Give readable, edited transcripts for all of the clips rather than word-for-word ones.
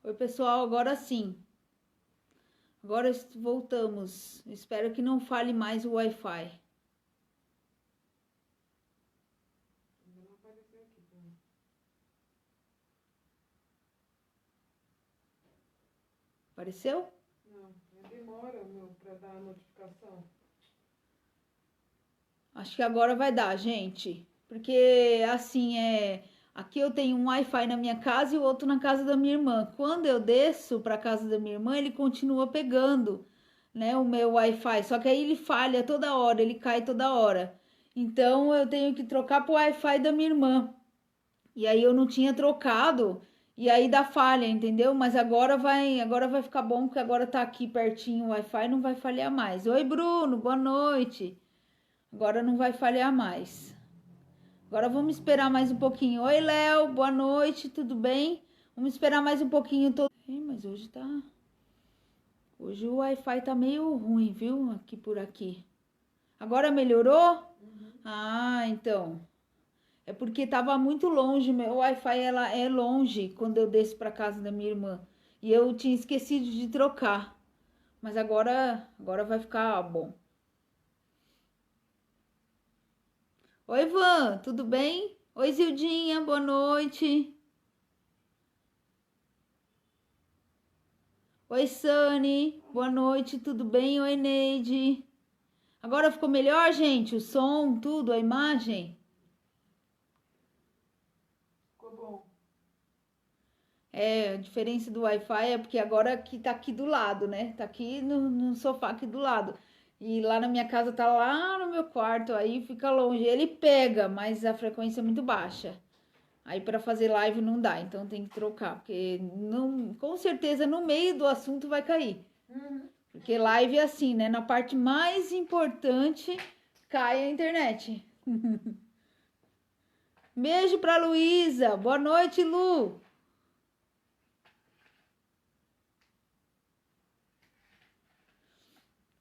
Oi, pessoal, agora sim. Agora voltamos. Espero que não fale mais o Wi-Fi. Apareceu? Não, demora para dar a notificação. Acho que agora vai dar, gente. Porque assim aqui eu tenho um Wi-Fi na minha casa e o outro na casa da minha irmã. Quando eu desço para casa da minha irmã, ele continua pegando, né, o meu Wi-Fi. Só que aí ele falha toda hora, ele cai toda hora. Então eu tenho que trocar pro Wi-Fi da minha irmã. E aí eu não tinha trocado e aí dá falha, entendeu? Mas agora vai ficar bom porque agora tá aqui pertinho o Wi-Fi, não vai falhar mais. Oi, Bruno, boa noite. Agora não vai falhar mais. Agora vamos esperar mais um pouquinho. Oi, Léo, boa noite, tudo bem? Vamos esperar mais um pouquinho. Mas hoje o Wi-Fi tá meio ruim, viu? Aqui por aqui. Agora melhorou? Ah, então. É porque tava muito longe, meu Wi-Fi ela é longe quando eu desço para casa da minha irmã. E eu tinha esquecido de trocar. Mas agora vai ficar bom. Oi, Ivan, tudo bem? Oi, Zildinha, boa noite. Oi, Sani, boa noite, tudo bem? Oi, Neide. Agora ficou melhor, gente? O som, tudo, a imagem? Ficou bom. A diferença do Wi-Fi é porque agora aqui tá aqui do lado, né? Tá aqui no sofá aqui do lado. E lá na minha casa tá lá no meu quarto, aí fica longe. Ele pega, mas a frequência é muito baixa. Aí para fazer live não dá, então tem que trocar, porque não, com certeza no meio do assunto vai cair. Porque live é assim, né? Na parte mais importante cai a internet. Beijo pra Luísa. Boa noite, Lu.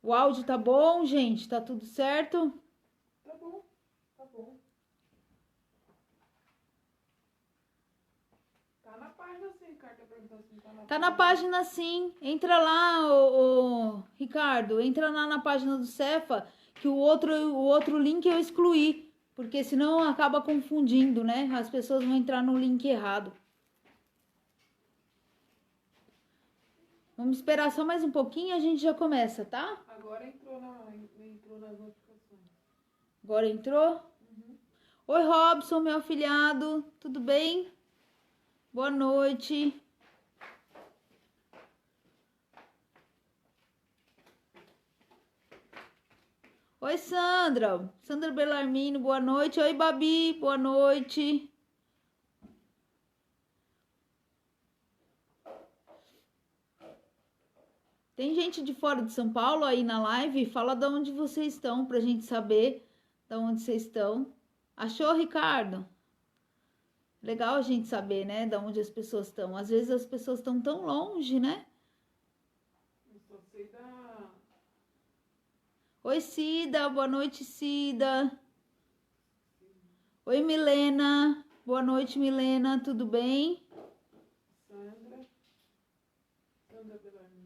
O áudio tá bom, gente? Tá tudo certo? Tá bom, tá bom. Tá na página sim, Ricardo. Tá perguntando se tá na página. Tá na página sim. Entra lá, ô, Ricardo. Entra lá na página do Cefa, que o outro link eu excluí. Porque senão acaba confundindo, né? As pessoas vão entrar no link errado. Vamos esperar só mais um pouquinho e a gente já começa, tá? Agora entrou nas notificações. Agora entrou? Oi, Robson, meu afilhado. Tudo bem? Boa noite. Oi, Sandra. Sandra Bellarmino, boa noite. Oi, Babi, boa noite. Tem gente de fora de São Paulo aí na live? Fala de onde vocês estão pra gente saber de onde vocês estão. Achou, Ricardo? Legal a gente saber, né, de onde as pessoas estão. Às vezes as pessoas estão tão longe, né? Eu só sei da... Oi, Cida, boa noite, Cida. Oi, Milena. Boa noite, Milena, tudo bem? Sandra Bellarmino.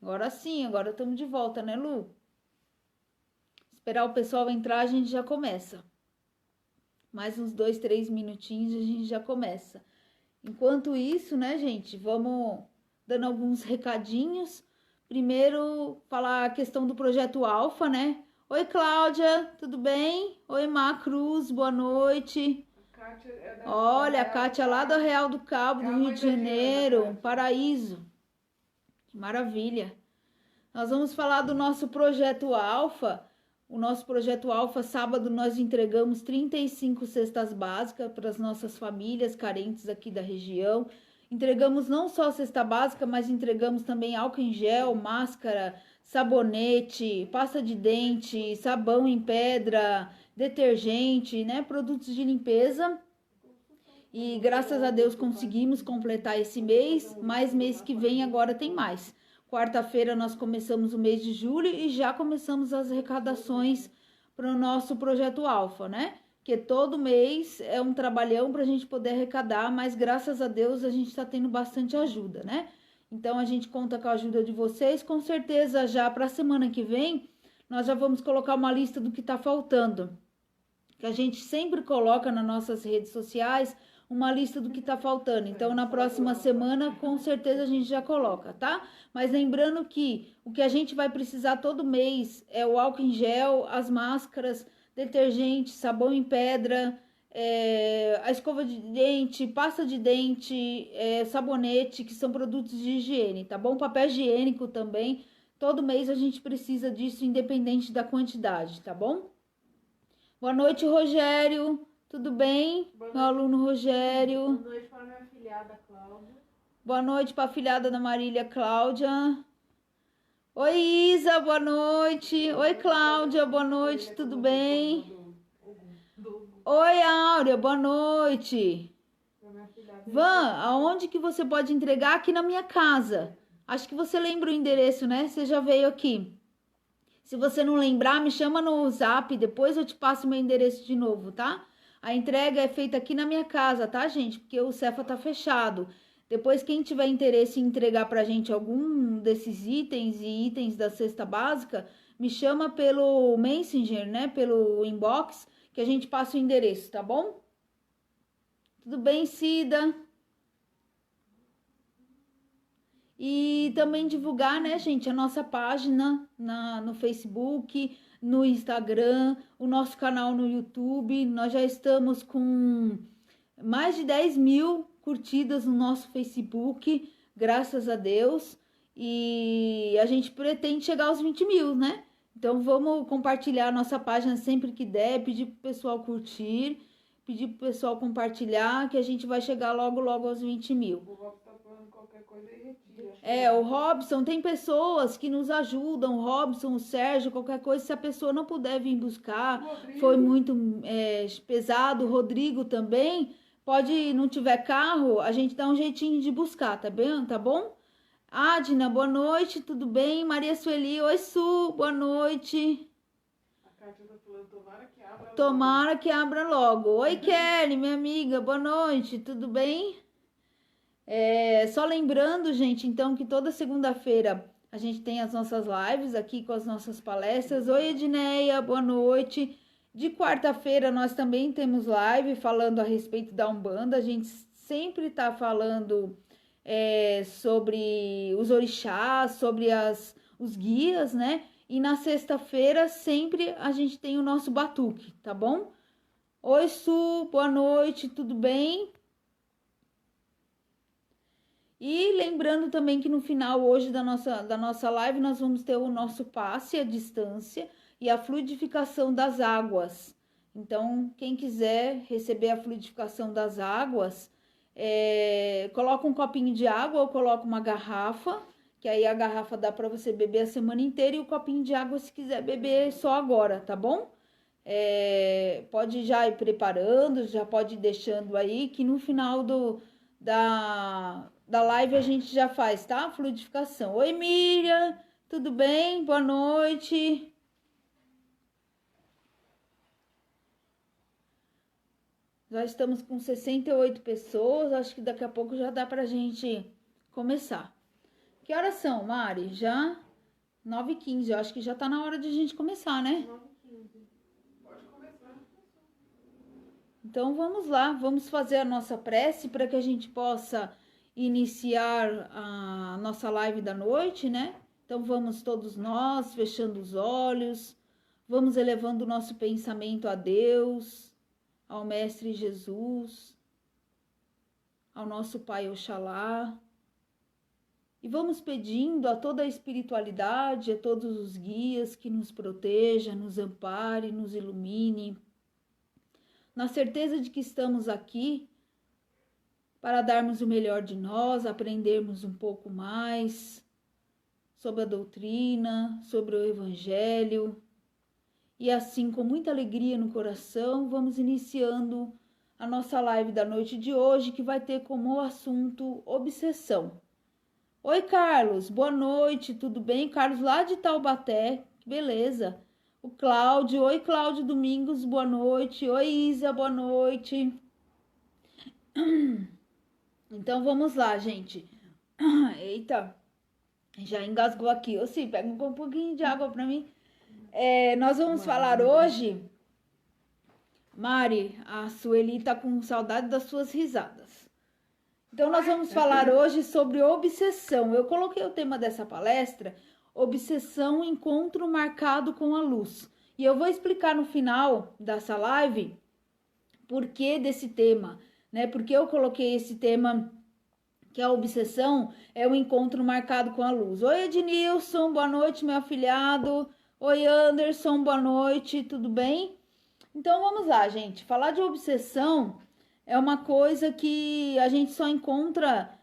Agora sim, agora estamos de volta, né, Lu? Esperar o pessoal entrar, a gente já começa. Mais uns 2, 3 minutinhos a gente já começa. Enquanto isso, né, gente, vamos dando alguns recadinhos. Primeiro, falar a questão do projeto Alfa, né? Oi, Cláudia, tudo bem? Oi, Má Cruz, boa noite. Olha, a Kátia lá do Real do Cabo, do Rio de Janeiro, Paraíso. Que maravilha. Nós vamos falar do nosso projeto Alfa. O nosso projeto Alfa, sábado, nós entregamos 35 cestas básicas para as nossas famílias carentes aqui da região. Entregamos não só a cesta básica, mas entregamos também álcool em gel, máscara, sabonete, pasta de dente, sabão em pedra, detergente, né? Produtos de limpeza. E graças a Deus conseguimos completar esse mês, mas mês que vem agora tem mais. Quarta-feira nós começamos o mês de julho e já começamos as arrecadações para o nosso projeto Alfa, né? porque todo mês é um trabalhão para a gente poder arrecadar, mas graças a Deus a gente está tendo bastante ajuda, né? Então a gente conta com a ajuda de vocês, com certeza já para a semana que vem nós já vamos colocar uma lista do que está faltando, que a gente sempre coloca nas nossas redes sociais uma lista do que está faltando. Então, na próxima semana, com certeza a gente já coloca, tá? Mas lembrando que o que a gente vai precisar todo mês é o álcool em gel, as máscaras, detergente, sabão em pedra, a escova de dente, pasta de dente, sabonete, que são produtos de higiene, tá bom? Papel higiênico também. Todo mês a gente precisa disso, independente da quantidade, tá bom? Boa noite, Rogério. Tudo bem? Meu aluno Rogério. Boa noite para minha afilhada Cláudia. Boa noite para a afilhada da Marília, Cláudia. Oi, Isa, boa noite. Oi, Cláudia, boa noite, tudo bem? Oi, Áurea, boa noite. Van, aonde que você pode entregar? Aqui na minha casa. Acho que você lembra o endereço, né? Você já veio aqui. Se você não lembrar, me chama no Zap, depois eu te passo meu endereço de novo, tá? A entrega é feita aqui na minha casa, tá, gente? Porque o Cefa tá fechado. Depois, quem tiver interesse em entregar pra gente algum desses itens e itens da cesta básica, me chama pelo Messenger, né? Pelo inbox, que a gente passa o endereço, tá bom? Tudo bem, Cida? E também divulgar, né, gente, a nossa página no Facebook, no Instagram, o nosso canal no YouTube. Nós já estamos com mais de 10 mil curtidas no nosso Facebook, graças a Deus. E a gente pretende chegar aos 20 mil, né? Então vamos compartilhar a nossa página sempre que der, pedir pro pessoal curtir, pedir pro pessoal compartilhar, que a gente vai chegar logo, logo aos 20 mil. O Robson, tem pessoas que nos ajudam, o Robson, o Sérgio, qualquer coisa, se a pessoa não puder vir buscar, foi muito pesado, o Rodrigo também, pode, não tiver carro, a gente dá um jeitinho de buscar, tá bem? Tá bom? Adna, boa noite, tudo bem? Maria Sueli, oi Su, boa noite. A Kátia tá falando, tomara que abra logo. Tomara que abra logo. Oi Kelly, minha amiga, boa noite, tudo bem? Só lembrando, gente, então, que toda segunda-feira a gente tem as nossas lives aqui com as nossas palestras. Oi, Edneia, boa noite. De quarta-feira nós também temos live falando a respeito da Umbanda. A gente sempre está falando sobre os orixás, sobre os guias, né? E na sexta-feira sempre a gente tem o nosso batuque, tá bom? Oi, Su, boa noite, tudo bem? E lembrando também que no final hoje da nossa live nós vamos ter o nosso passe à distância e a fluidificação das águas. Então, quem quiser receber a fluidificação das águas, coloca um copinho de água ou coloca uma garrafa, que aí a garrafa dá para você beber a semana inteira, e o copinho de água se quiser beber só agora, tá bom? Pode já ir preparando, já pode ir deixando aí, que no final da live a gente já faz, tá? Fluidificação. Oi, Miriam, tudo bem? Boa noite. Já estamos com 68 pessoas, acho que daqui a pouco já dá pra gente começar. Que horas são, Mari? Já 9h15, eu acho que já tá na hora de a gente começar, né? 9h15. Pode começar. Então vamos lá, vamos fazer a nossa prece para que a gente possa iniciar a nossa live da noite, né? Então vamos todos nós fechando os olhos, vamos elevando o nosso pensamento a Deus, ao Mestre Jesus, ao nosso Pai Oxalá, e vamos pedindo a toda a espiritualidade, a todos os guias que nos proteja, nos ampare, nos ilumine, na certeza de que estamos aqui para darmos o melhor de nós, aprendermos um pouco mais sobre a doutrina, sobre o Evangelho. E assim, com muita alegria no coração, vamos iniciando a nossa live da noite de hoje, que vai ter como assunto obsessão. Oi, Carlos, boa noite, tudo bem? Carlos lá de Taubaté, que beleza. o Cláudio. Oi, Cláudio Domingos, boa noite. Oi, Isa, boa noite. Então, vamos lá, gente. Eita, já engasgou aqui. Ô, sim, pega um pouquinho de água pra mim. Nós vamos falar hoje... Mari, a Sueli tá com saudade das suas risadas. Então, nós vamos falar hoje sobre obsessão. Eu coloquei o tema dessa palestra, obsessão, encontro marcado com a luz. E eu vou explicar no final dessa live por que desse tema, né? Porque eu coloquei esse tema, que a obsessão é o encontro marcado com a luz. Oi, Ednilson, boa noite, meu afilhado. Oi, Anderson, boa noite, tudo bem? Então, vamos lá, gente. Falar de obsessão é uma coisa que a gente só encontra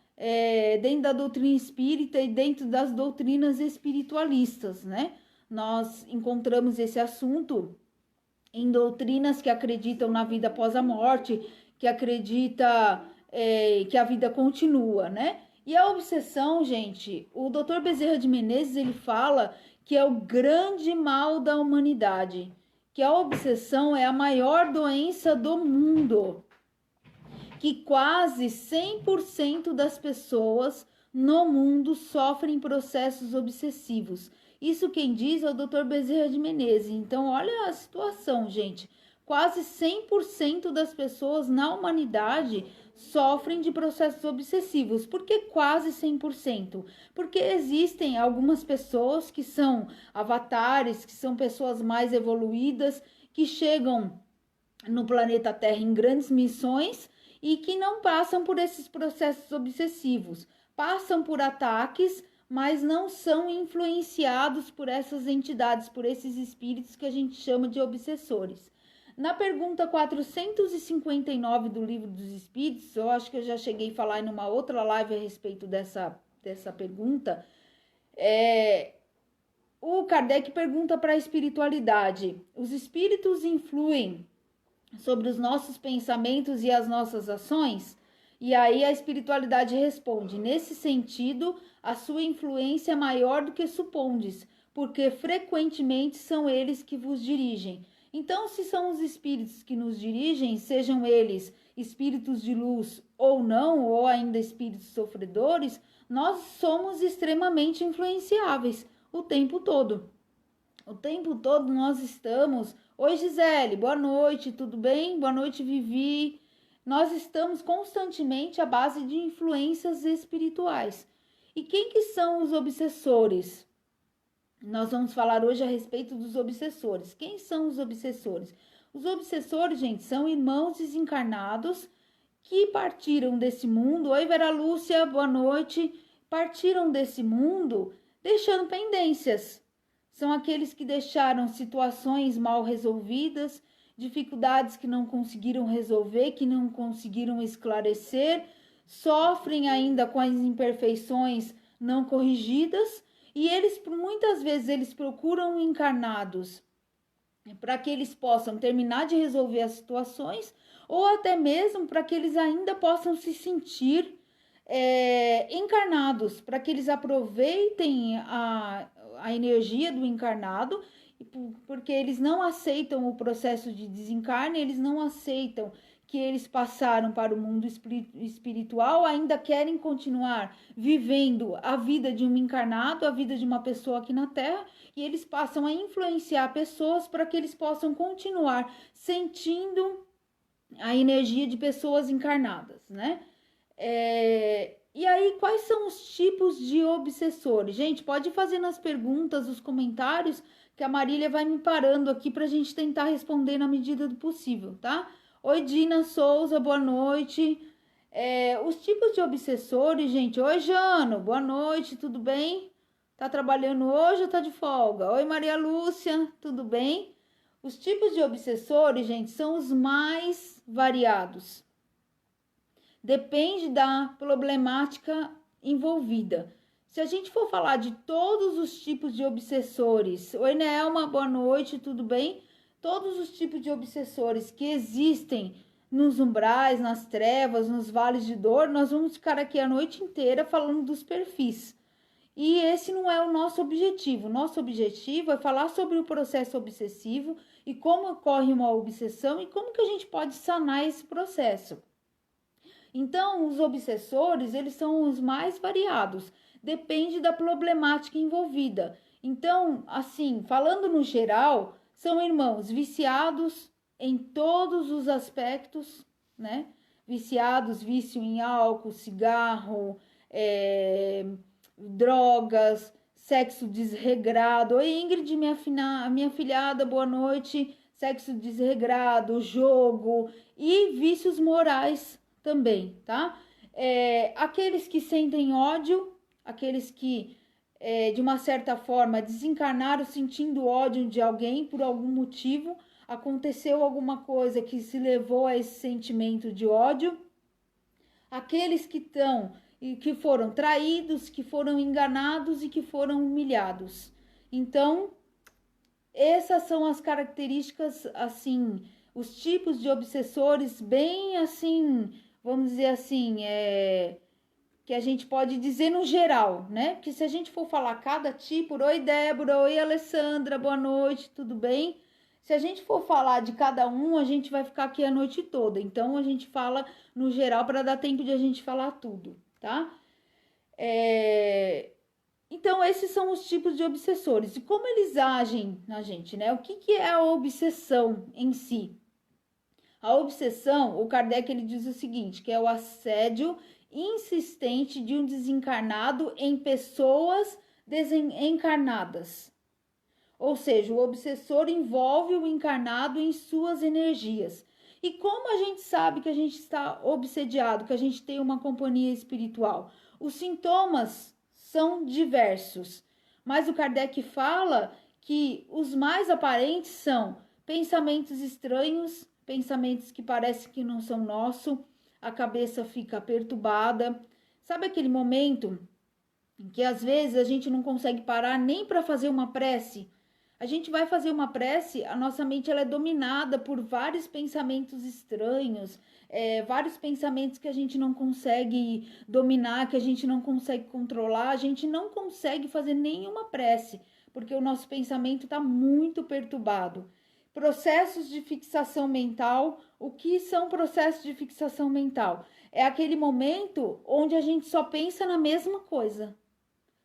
dentro da doutrina espírita e dentro das doutrinas espiritualistas, né? Nós encontramos esse assunto em doutrinas que acreditam na vida após a morte, que acredita que a vida continua, né? E a obsessão, gente, o Dr. Bezerra de Menezes, ele fala que é o grande mal da humanidade, que a obsessão é a maior doença do mundo, que quase 100% das pessoas no mundo sofrem processos obsessivos. Isso quem diz é o Dr. Bezerra de Menezes. Então, olha a situação, gente. Quase 100% das pessoas na humanidade sofrem de processos obsessivos. Por que quase 100%? Porque existem algumas pessoas que são avatares, que são pessoas mais evoluídas, que chegam no planeta Terra em grandes missões e que não passam por esses processos obsessivos. Passam por ataques, mas não são influenciados por essas entidades, por esses espíritos que a gente chama de obsessores. Na pergunta 459 do Livro dos Espíritos, eu acho que eu já cheguei a falar em uma outra live a respeito dessa pergunta, o Kardec pergunta para a espiritualidade: os espíritos influem sobre os nossos pensamentos e as nossas ações? E aí a espiritualidade responde: nesse sentido, a sua influência é maior do que supondes, porque frequentemente são eles que vos dirigem. Então, se são os espíritos que nos dirigem, sejam eles espíritos de luz ou não, ou ainda espíritos sofredores, nós somos extremamente influenciáveis o tempo todo. O tempo todo nós estamos... Oi, Gisele, boa noite, tudo bem? Boa noite, Vivi. Nós estamos constantemente à base de influências espirituais. E quem que são os obsessores? Nós vamos falar hoje a respeito dos obsessores. Quem são os obsessores? Os obsessores, gente, são irmãos desencarnados que partiram desse mundo. Oi, Vera Lúcia, boa noite. Partiram desse mundo deixando pendências. São aqueles que deixaram situações mal resolvidas, dificuldades que não conseguiram resolver, que não conseguiram esclarecer, sofrem ainda com as imperfeições não corrigidas, e eles, muitas vezes, eles procuram encarnados para que eles possam terminar de resolver as situações, ou até mesmo para que eles ainda possam se sentir encarnados, para que eles aproveitem a energia do encarnado, porque eles não aceitam o processo de desencarne, eles não aceitam que eles passaram para o mundo espiritual, ainda querem continuar vivendo a vida de um encarnado, a vida de uma pessoa aqui na Terra, e eles passam a influenciar pessoas para que eles possam continuar sentindo a energia de pessoas encarnadas, né? E aí, quais são os tipos de obsessores? Gente, pode fazer nas perguntas, os comentários, que a Marília vai me parando aqui para a gente tentar responder na medida do possível, tá? Oi, Dina Souza, boa noite. Os tipos de obsessores, gente. Oi, Jano, boa noite, tudo bem? Tá trabalhando hoje ou tá de folga? Oi, Maria Lúcia, tudo bem? Os tipos de obsessores, gente, são os mais variados. Depende da problemática envolvida. Se a gente for falar de todos os tipos de obsessores... Oi, Nelma, boa noite, tudo bem? Todos os tipos de obsessores que existem nos umbrais, nas trevas, nos vales de dor, nós vamos ficar aqui a noite inteira falando dos perfis. E esse não é o nosso objetivo. Nosso objetivo é falar sobre o processo obsessivo e como ocorre uma obsessão e como que a gente pode sanar esse processo. Então, os obsessores, eles são os mais variados, depende da problemática envolvida. Então, assim, falando no geral, são irmãos viciados em todos os aspectos, né? Viciados, vício em álcool, cigarro, drogas, sexo desregrado. Oi, Ingrid, minha filhada, boa noite. Sexo desregrado, jogo e vícios morais também, tá? Aqueles que sentem ódio, aqueles que, de uma certa forma, desencarnaram sentindo ódio de alguém por algum motivo, aconteceu alguma coisa que se levou a esse sentimento de ódio. Aqueles que foram traídos, que foram enganados e que foram humilhados. Então, essas são as características, assim, os tipos de obsessores bem, assim, vamos dizer assim, que a gente pode dizer no geral, né? Porque se a gente for falar cada tipo, oi Débora, oi Alessandra, boa noite, tudo bem? Se a gente for falar de cada um, a gente vai ficar aqui a noite toda. Então, a gente fala no geral para dar tempo de a gente falar tudo, tá? Então, esses são os tipos de obsessores. E como eles agem na gente, né? O que é a obsessão em si? A obsessão, o Kardec ele diz o seguinte, que é o assédio insistente de um desencarnado em pessoas desencarnadas. Ou seja, o obsessor envolve o encarnado em suas energias. E como a gente sabe que a gente está obsediado, que a gente tem uma companhia espiritual? Os sintomas são diversos, mas o Kardec fala que os mais aparentes são pensamentos estranhos, pensamentos que parecem que não são nossos, a cabeça fica perturbada. Sabe aquele momento em que às vezes a gente não consegue parar nem para fazer uma prece? A gente vai fazer uma prece, a nossa mente ela é dominada por vários pensamentos estranhos, vários pensamentos que a gente não consegue dominar, que a gente não consegue controlar, a gente não consegue fazer nenhuma prece, porque o nosso pensamento está muito perturbado. Processos de fixação mental. O que são processos de fixação mental? É aquele momento onde a gente só pensa na mesma coisa.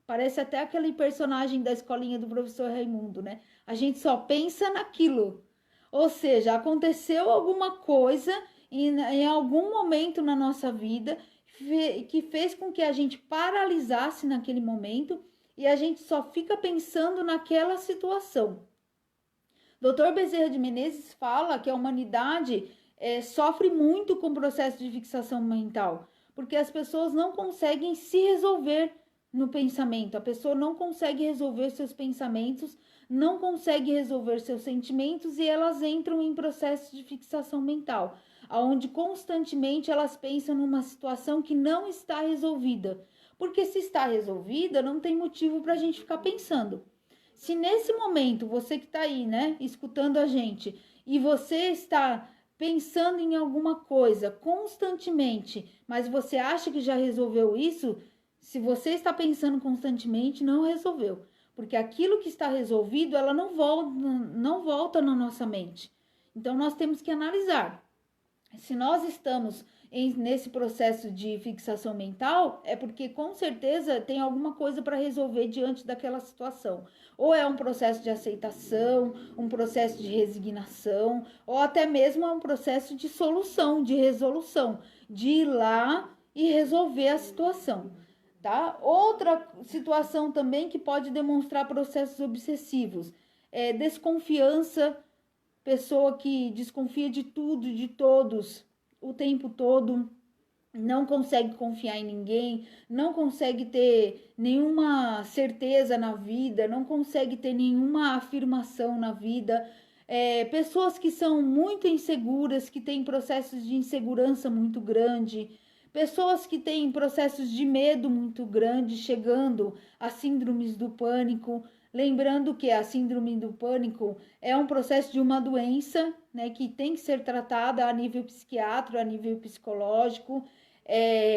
Parece até aquele personagem da escolinha do professor Raimundo, né? A gente só pensa naquilo. Ou seja, aconteceu alguma coisa em algum momento na nossa vida que fez com que a gente paralisasse naquele momento e a gente só fica pensando naquela situação. Dr. Bezerra de Menezes fala que a humanidade sofre muito com o processo de fixação mental, porque as pessoas não conseguem se resolver no pensamento, a pessoa não consegue resolver seus pensamentos, não consegue resolver seus sentimentos e elas entram em processo de fixação mental, onde constantemente elas pensam numa situação que não está resolvida, porque se está resolvida, não tem motivo para a gente ficar pensando. Se nesse momento, você que está aí, né, escutando a gente, e você está pensando em alguma coisa constantemente, mas você acha que já resolveu isso, se você está pensando constantemente, não resolveu. Porque aquilo que está resolvido, ela não volta na nossa mente. Então, nós temos que analisar. Se nós estamos nesse processo de fixação mental, é porque com certeza tem alguma coisa para resolver diante daquela situação. Ou é um processo de aceitação, um processo de resignação, ou até mesmo é um processo de solução, de resolução, de ir lá e resolver a situação. Tá? Outra situação também que pode demonstrar processos obsessivos é desconfiança, pessoa que desconfia de tudo, de todos, o tempo todo, não consegue confiar em ninguém, não consegue ter nenhuma certeza na vida, não consegue ter nenhuma afirmação na vida. Pessoas que são muito inseguras, que têm processos de insegurança muito grande, pessoas que têm processos de medo muito grande, chegando a síndromes do pânico. Lembrando que a síndrome do pânico é um processo de uma doença, né, que tem que ser tratada a nível psiquiátrico, a nível psicológico.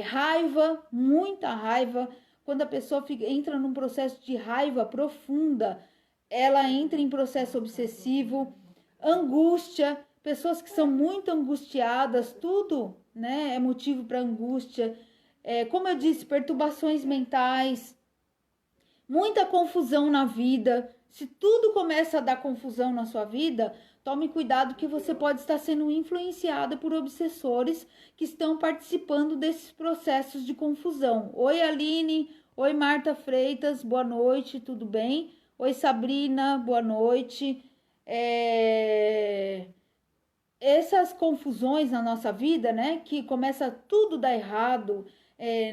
Raiva, muita raiva, quando a pessoa entra num processo de raiva profunda, ela entra em processo obsessivo, angústia, pessoas que são muito angustiadas, tudo, né, é motivo para angústia. Como eu disse, perturbações mentais, muita confusão na vida. Se tudo começa a dar confusão na sua vida, tome cuidado que você pode estar sendo influenciada por obsessores que estão participando desses processos de confusão. Oi, Aline. Oi, Marta Freitas. Boa noite, tudo bem? Oi, Sabrina. Boa noite. Essas confusões na nossa vida, né? Que começa tudo a dar errado,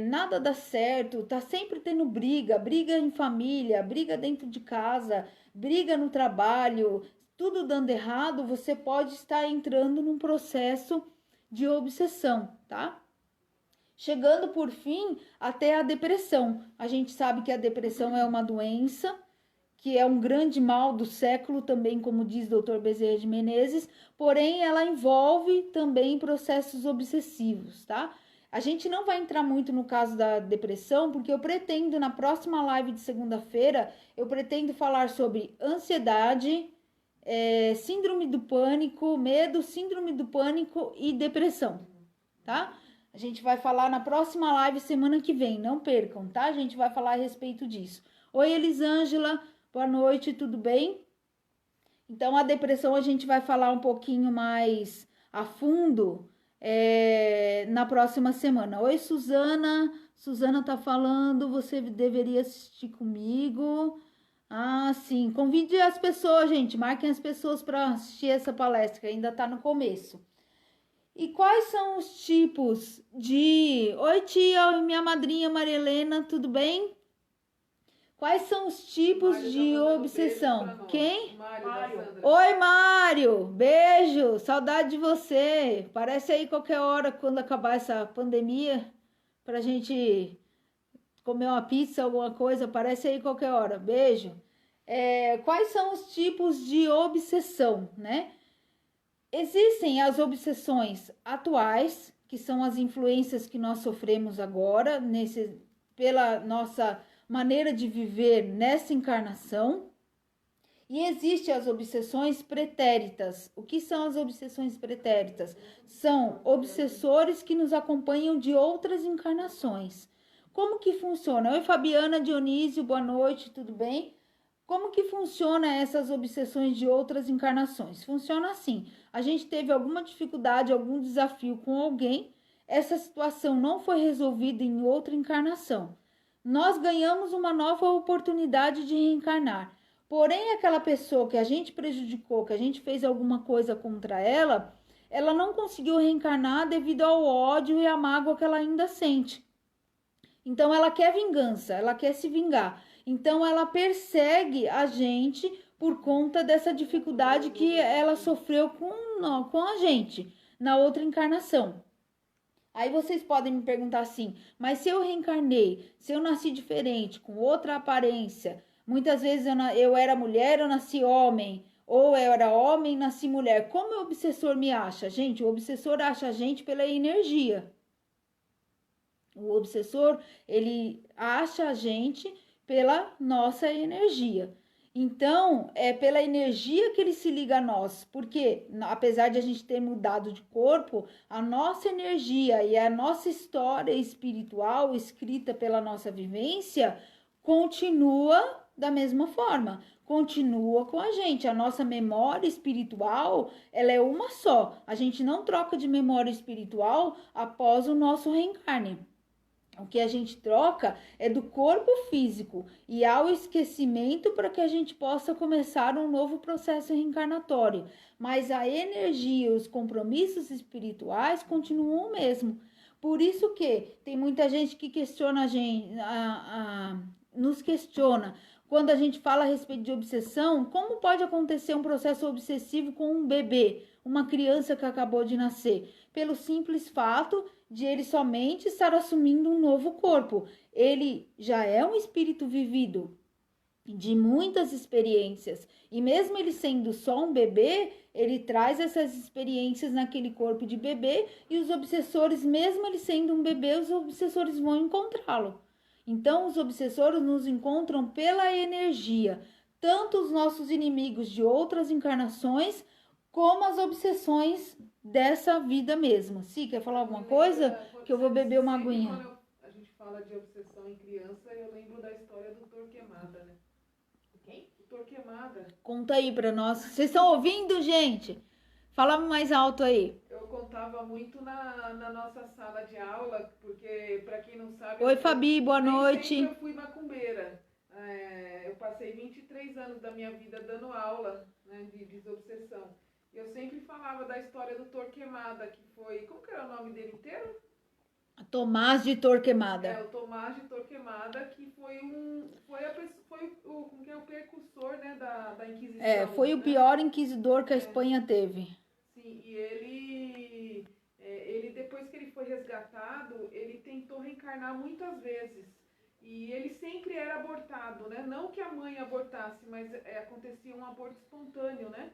nada dá certo, tá sempre tendo briga em família, briga dentro de casa, briga no trabalho, tudo dando errado, você pode estar entrando num processo de obsessão, tá? Chegando por fim até a depressão. A gente sabe que a depressão é uma doença, que é um grande mal do século também, como diz o Dr. Bezerra de Menezes, porém ela envolve também processos obsessivos, tá? A gente não vai entrar muito no caso da depressão, porque eu pretendo, na próxima live de segunda-feira, eu pretendo falar sobre ansiedade, síndrome do pânico, medo, síndrome do pânico e depressão, tá? A gente vai falar na próxima live semana que vem, não percam, tá? A gente vai falar a respeito disso. Oi, Elisângela, boa noite, tudo bem? Então, a depressão a gente vai falar um pouquinho mais a fundo na próxima semana. Oi, Suzana. Suzana tá falando, você deveria assistir comigo. Ah, sim. Convide as pessoas, gente. Marquem as pessoas para assistir essa palestra, que ainda tá no começo. E quais são os tipos de... Oi, tia, minha madrinha Maria Helena, tudo bem? Quais são os tipos de obsessão? Quem? Mário. Oi, Mário. Beijo. Saudade de você. Parece aí qualquer hora quando acabar essa pandemia pra gente comer uma pizza, alguma coisa. Parece aí qualquer hora. Beijo. Quais são os tipos de obsessão, né? Existem as obsessões atuais, que são as influências que nós sofremos agora, pela nossa maneira de viver nessa encarnação. E existem as obsessões pretéritas. O que são as obsessões pretéritas? São obsessores que nos acompanham de outras encarnações. Como que funciona? Oi, Fabiana, Dionísio, boa noite, tudo bem? Como que funciona essas obsessões de outras encarnações? Funciona assim: a gente teve alguma dificuldade, algum desafio com alguém, essa situação não foi resolvida em outra encarnação. Nós ganhamos uma nova oportunidade de reencarnar. Porém, aquela pessoa que a gente prejudicou, que a gente fez alguma coisa contra ela, ela não conseguiu reencarnar devido ao ódio e à mágoa que ela ainda sente. Então, ela quer vingança, ela quer se vingar. Então, ela persegue a gente por conta dessa dificuldade que ela sofreu com a gente na outra encarnação. Aí vocês podem me perguntar assim, mas se eu reencarnei, se eu nasci diferente, com outra aparência, muitas vezes eu era mulher, eu nasci homem, ou eu era homem, nasci mulher, como o obsessor me acha? Gente, o obsessor acha a gente pela energia. O obsessor, ele acha a gente pela nossa energia. Então, é pela energia que ele se liga a nós, porque apesar de a gente ter mudado de corpo, a nossa energia e a nossa história espiritual escrita pela nossa vivência continua da mesma forma, continua com a gente. A nossa memória espiritual, ela é uma só. A gente não troca de memória espiritual após o nosso reencarne. O que a gente troca é do corpo físico e há o esquecimento para que a gente possa começar um novo processo reencarnatório. Mas a energia, os compromissos espirituais continuam o mesmo. Por isso que tem muita gente que questiona a gente, nos questiona. Quando a gente fala a respeito de obsessão, como pode acontecer um processo obsessivo com um bebê, uma criança que acabou de nascer? Pelo simples fato de ele somente estar assumindo um novo corpo. Ele já é um espírito vivido de muitas experiências. E mesmo ele sendo só um bebê, ele traz essas experiências naquele corpo de bebê e os obsessores, mesmo ele sendo um bebê, os obsessores vão encontrá-lo. Então, os obsessores nos encontram pela energia, tanto os nossos inimigos de outras encarnações, como as obsessões dessa vida mesmo. Se quer falar alguma coisa? Que eu vou beber uma aguinha. Quando a gente fala de obsessão em criança, eu lembro da história do Torquemada, né? Quem? O Torquemada. Conta aí pra nós. Vocês estão ouvindo, gente? Fala mais alto aí. Eu contava muito na nossa sala de aula, porque, para quem não sabe... Oi, Fabi, boa noite. Eu fui macumbeira. Eu passei 23 anos da minha vida dando aula, né, de desobsessão. E eu sempre falava da história do Torquemada, que foi... Como que era o nome dele inteiro? Tomás de Torquemada. O Tomás de Torquemada, que foi o precursor, né, da Inquisição. Foi o pior inquisidor que a Espanha teve. Sim, e ele depois que ele foi resgatado, ele tentou reencarnar muitas vezes. E ele sempre era abortado, né? Não que a mãe abortasse, mas acontecia um aborto espontâneo, né?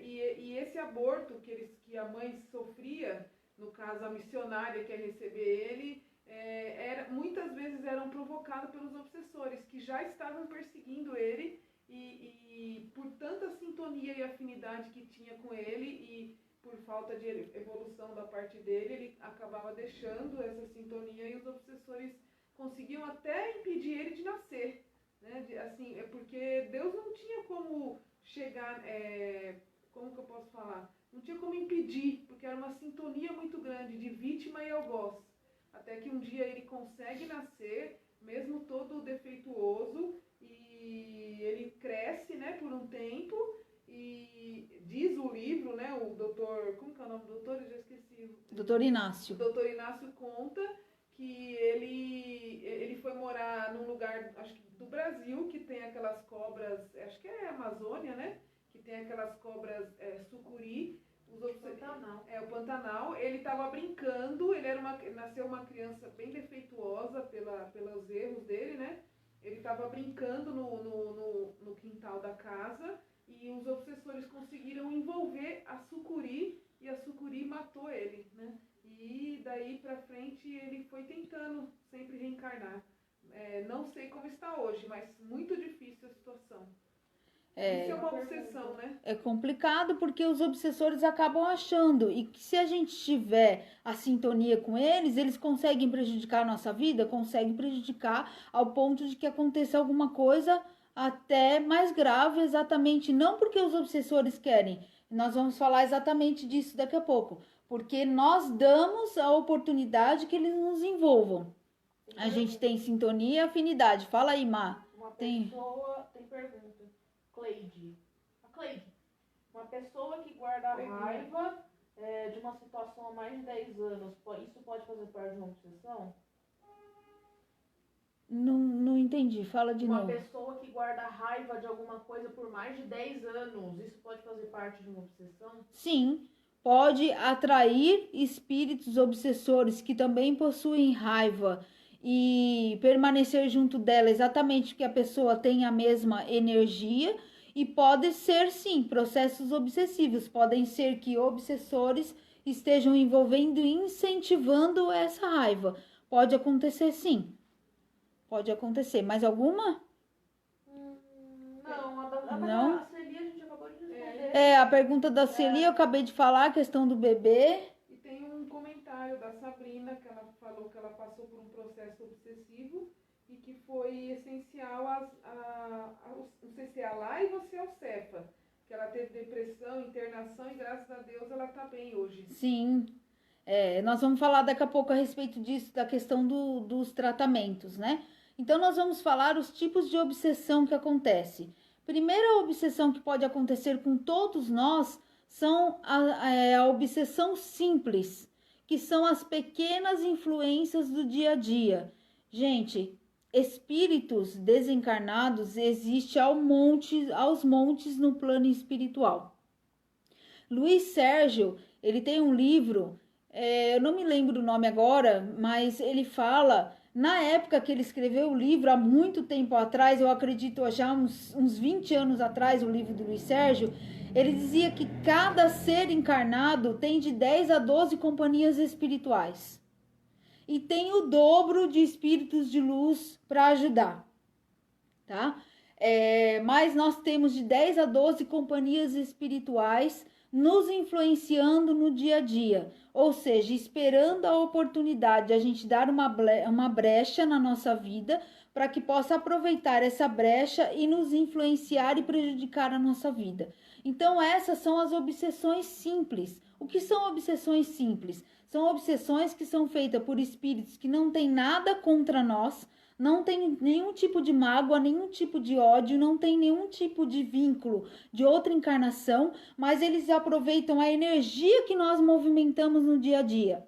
E esse aborto que a mãe sofria, no caso a missionária que ia receber ele, muitas vezes eram provocados pelos obsessores, que já estavam perseguindo ele, e por tanta sintonia e afinidade que tinha com ele, e por falta de evolução da parte dele, ele acabava deixando essa sintonia, e os obsessores conseguiam até impedir ele de nascer, né? Porque Deus não tinha como chegar, como que eu posso falar? Não tinha como impedir, porque era uma sintonia muito grande de vítima e algoz. Até que um dia ele consegue nascer, mesmo todo defeituoso, e ele cresce, né, por um tempo, e diz o livro, né, o doutor... Como que é o nome do doutor? Eu já esqueci. Doutor Inácio. O doutor Inácio conta que ele foi morar num lugar, acho que do Brasil, que tem aquelas cobras, acho que é Amazônia, né? Que tem aquelas cobras sucuri. Pantanal. O Pantanal. Ele estava brincando, nasceu uma criança bem defeituosa pelos erros dele, né? Ele estava brincando no quintal da casa, e os obsessores conseguiram envolver a sucuri, e a sucuri matou ele, né? E daí pra frente ele foi tentando sempre reencarnar. Não sei como está hoje, mas muito difícil a situação. Isso é uma obsessão, né? É complicado porque os obsessores acabam achando, e que se a gente tiver a sintonia com eles, eles conseguem prejudicar a nossa vida, conseguem prejudicar ao ponto de que aconteça alguma coisa até mais grave, exatamente, não porque os obsessores querem. Nós vamos falar exatamente disso daqui a pouco, porque nós damos a oportunidade que eles nos envolvam. A gente tem sintonia e afinidade. Fala aí, Má. Pessoa tem pergunta. Cleide. A Cleide. Uma pessoa que guarda raiva de uma situação há mais de 10 anos, isso pode fazer parte de uma obsessão? Não entendi. Fala de novo. Uma pessoa que guarda raiva de alguma coisa por mais de 10 anos, isso pode fazer parte de uma obsessão? Sim. Pode atrair espíritos obsessores que também possuem raiva e permanecer junto dela exatamente porque a pessoa tem a mesma energia, e pode ser sim processos obsessivos, podem ser que obsessores estejam envolvendo e incentivando essa raiva. Pode acontecer sim, pode acontecer. Mais alguma? Não, a Celia a gente acabou de responder. A pergunta da Celia eu acabei de falar, a questão do bebê. E tem um comentário da Sabrina, que ela falou que ela passou por um processo obsessivo e que foi essencial não sei se é a Laiva ou se é o Cefa, que ela teve depressão, internação, e graças a Deus ela está bem hoje. Sim, nós vamos falar daqui a pouco a respeito disso, da questão dos tratamentos, né? Então nós vamos falar os tipos de obsessão que acontece. Primeira obsessão que pode acontecer com todos nós são a obsessão simples, que são as pequenas influências do dia a dia. Gente, espíritos desencarnados existem aos montes no plano espiritual. Luiz Sérgio, ele tem um livro, eu não me lembro o nome agora, mas ele fala... Na época que ele escreveu o livro, há muito tempo atrás, eu acredito já uns 20 anos atrás, o livro do Luiz Sérgio, ele dizia que cada ser encarnado tem de 10 a 12 companhias espirituais. e tem o dobro de espíritos de luz para ajudar, tá? Mas nós temos de 10 a 12 companhias espirituais nos influenciando no dia a dia, ou seja, esperando a oportunidade de a gente dar uma brecha na nossa vida para que possa aproveitar essa brecha e nos influenciar e prejudicar a nossa vida. Então essas são as obsessões simples. O que são obsessões simples? São obsessões que são feitas por espíritos que não têm nada contra nós, não tem nenhum tipo de mágoa, nenhum tipo de ódio, não tem nenhum tipo de vínculo de outra encarnação, mas eles aproveitam a energia que nós movimentamos no dia a dia.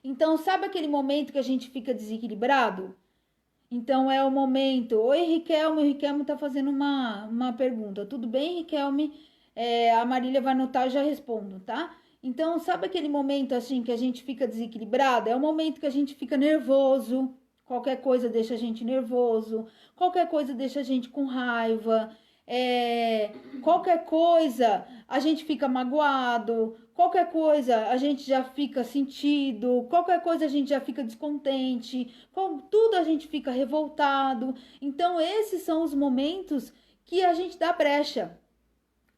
Então, sabe aquele momento que a gente fica desequilibrado? Então, é o momento... Oi, Riquelme. O Riquelme está fazendo uma pergunta. Tudo bem, Riquelme? A Marília vai anotar, eu já respondo, tá? Então, sabe aquele momento assim que a gente fica desequilibrado? É o momento que a gente fica nervoso. Qualquer coisa deixa a gente nervoso, qualquer coisa deixa a gente com raiva, qualquer coisa a gente fica magoado, qualquer coisa a gente já fica sentido, qualquer coisa a gente já fica descontente, tudo a gente fica revoltado. Então esses são os momentos que a gente dá brecha.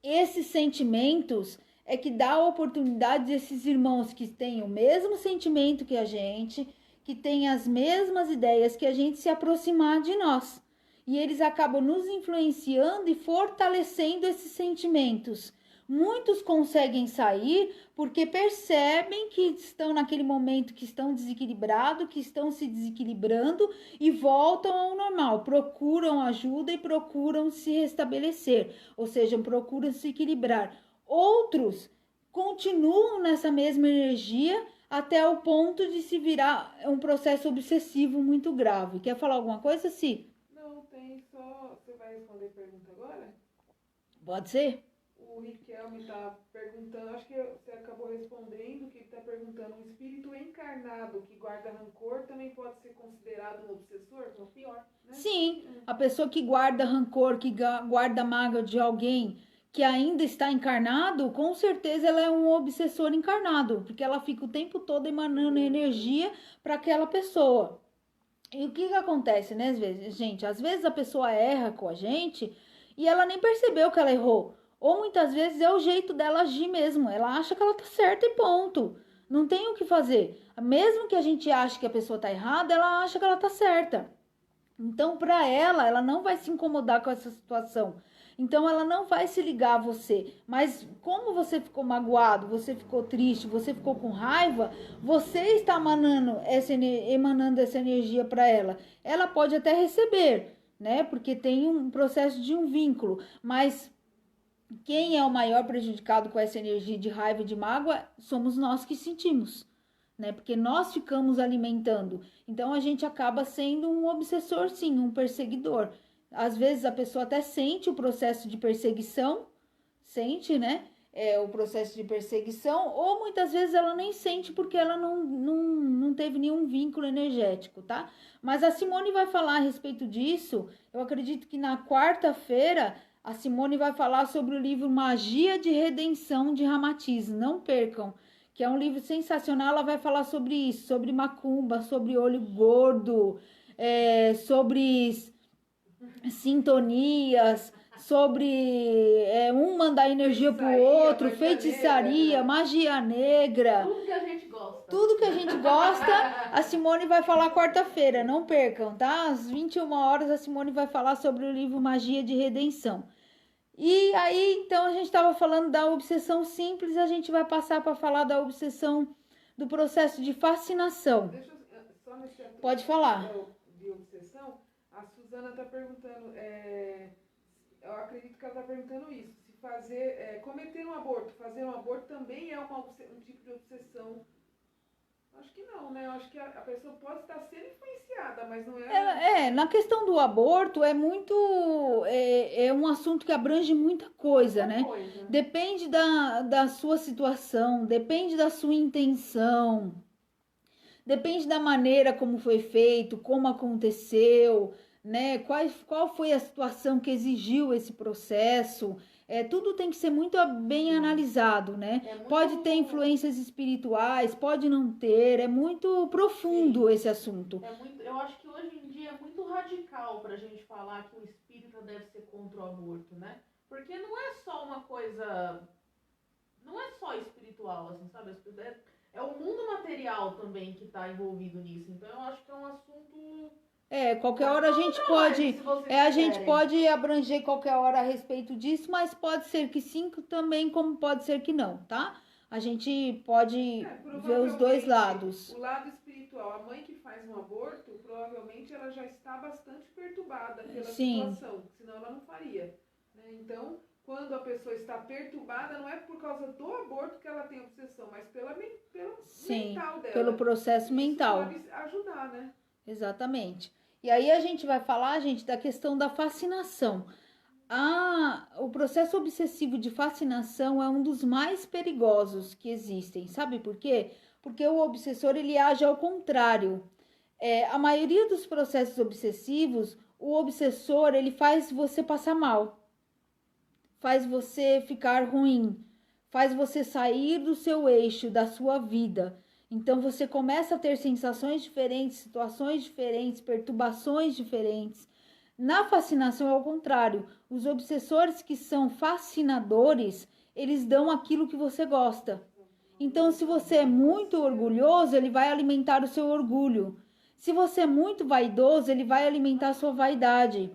Esses sentimentos é que dá a oportunidade desses irmãos que têm o mesmo sentimento que a gente, que tem as mesmas ideias que a gente, se aproximar de nós. E eles acabam nos influenciando e fortalecendo esses sentimentos. Muitos conseguem sair porque percebem que estão naquele momento que estão desequilibrados, que estão se desequilibrando e voltam ao normal. Procuram ajuda e procuram se restabelecer, ou seja, procuram se equilibrar. Outros continuam nessa mesma energia até o ponto de se virar um processo obsessivo muito grave. Quer falar alguma coisa, Si? Não, tem só... Você vai responder a pergunta agora? Pode ser? O Riquelme está perguntando, acho que você acabou respondendo, que ele está perguntando, um espírito encarnado que guarda rancor também pode ser considerado um obsessor? Ou pior, né? Sim, a pessoa que guarda rancor, que guarda mágoa de alguém que ainda está encarnado, com certeza ela é um obsessor encarnado, porque ela fica o tempo todo emanando energia para aquela pessoa. E o que acontece, né, às vezes, gente? Às vezes a pessoa erra com a gente e ela nem percebeu que ela errou. Ou muitas vezes é o jeito dela agir mesmo. Ela acha que ela tá certa e ponto. Não tem o que fazer. Mesmo que a gente ache que a pessoa tá errada, ela acha que ela tá certa. Então, para ela não vai se incomodar com essa situação. Então, ela não vai se ligar a você. Mas como você ficou magoado, você ficou triste, você ficou com raiva, você está emanando essa energia para ela. Ela pode até receber, né? Porque tem um processo de um vínculo. Mas quem é o maior prejudicado com essa energia de raiva e de mágoa somos nós que sentimos, né? Porque nós ficamos alimentando. Então, a gente acaba sendo um obsessor, sim, um perseguidor. Às vezes a pessoa até sente o processo de perseguição, sente, né? O processo de perseguição, ou muitas vezes ela nem sente porque ela não teve nenhum vínculo energético, tá? Mas a Simone vai falar a respeito disso. Eu acredito que na quarta-feira a Simone vai falar sobre o livro Magia de Redenção de Ramatiz. Não percam, que é um livro sensacional. Ela vai falar sobre isso, sobre macumba, sobre olho gordo, sobre sintonias, sobre um mandar energia pro outro, feitiçaria, magia negra. Tudo que a gente gosta. Tudo que a gente gosta, a Simone vai falar quarta-feira, não percam, tá? Às 21 horas a Simone vai falar sobre o livro Magia de Redenção. E aí, então, a gente estava falando da obsessão simples, a gente vai passar para falar da obsessão, do processo de fascinação. Deixa eu, só nesse assunto. Pode falar. De obsessão, a Suzana está perguntando, eu acredito que ela está perguntando isso, se cometer um aborto, fazer um aborto também é um tipo de obsessão. Acho que não, né? Eu acho que a pessoa pode estar sendo influenciada, mas não é... Na questão do aborto é muito... É um assunto que abrange muita coisa, né? Depende da sua situação, depende da sua intenção, depende da maneira como foi feito, como aconteceu, né? Qual foi a situação que exigiu esse processo. tudo tem que ser muito bem analisado, né? Pode ter influências espirituais, pode não ter, é muito profundo esse assunto. Eu acho que hoje em dia é muito radical pra gente falar que o espírita deve ser contra o aborto, né? Porque não é só uma coisa, não é só espiritual, assim, sabe? É o mundo material também que tá envolvido nisso, então eu acho que é um assunto... Qualquer hora a gente pode abranger qualquer hora a respeito disso, mas pode ser que sim também, como pode ser que não, tá? A gente pode ver os dois lados. O lado espiritual, a mãe que faz um aborto, provavelmente ela já está bastante perturbada pela situação, senão ela não faria, né? Então, quando a pessoa está perturbada, não é por causa do aborto que ela tem obsessão, mas pelo mental dela. Pelo processo mental. Isso pode ajudar, né? Exatamente. E aí a gente vai falar, gente, da questão da fascinação. O processo obsessivo de fascinação é um dos mais perigosos que existem. Sabe por quê? Porque o obsessor, ele age ao contrário. A maioria dos processos obsessivos, o obsessor, ele faz você passar mal. Faz você ficar ruim. Faz você sair do seu eixo, da sua vida. Então, você começa a ter sensações diferentes, situações diferentes, perturbações diferentes. Na fascinação é o contrário. Os obsessores que são fascinadores, eles dão aquilo que você gosta. Então, se você é muito orgulhoso, ele vai alimentar o seu orgulho. Se você é muito vaidoso, ele vai alimentar a sua vaidade.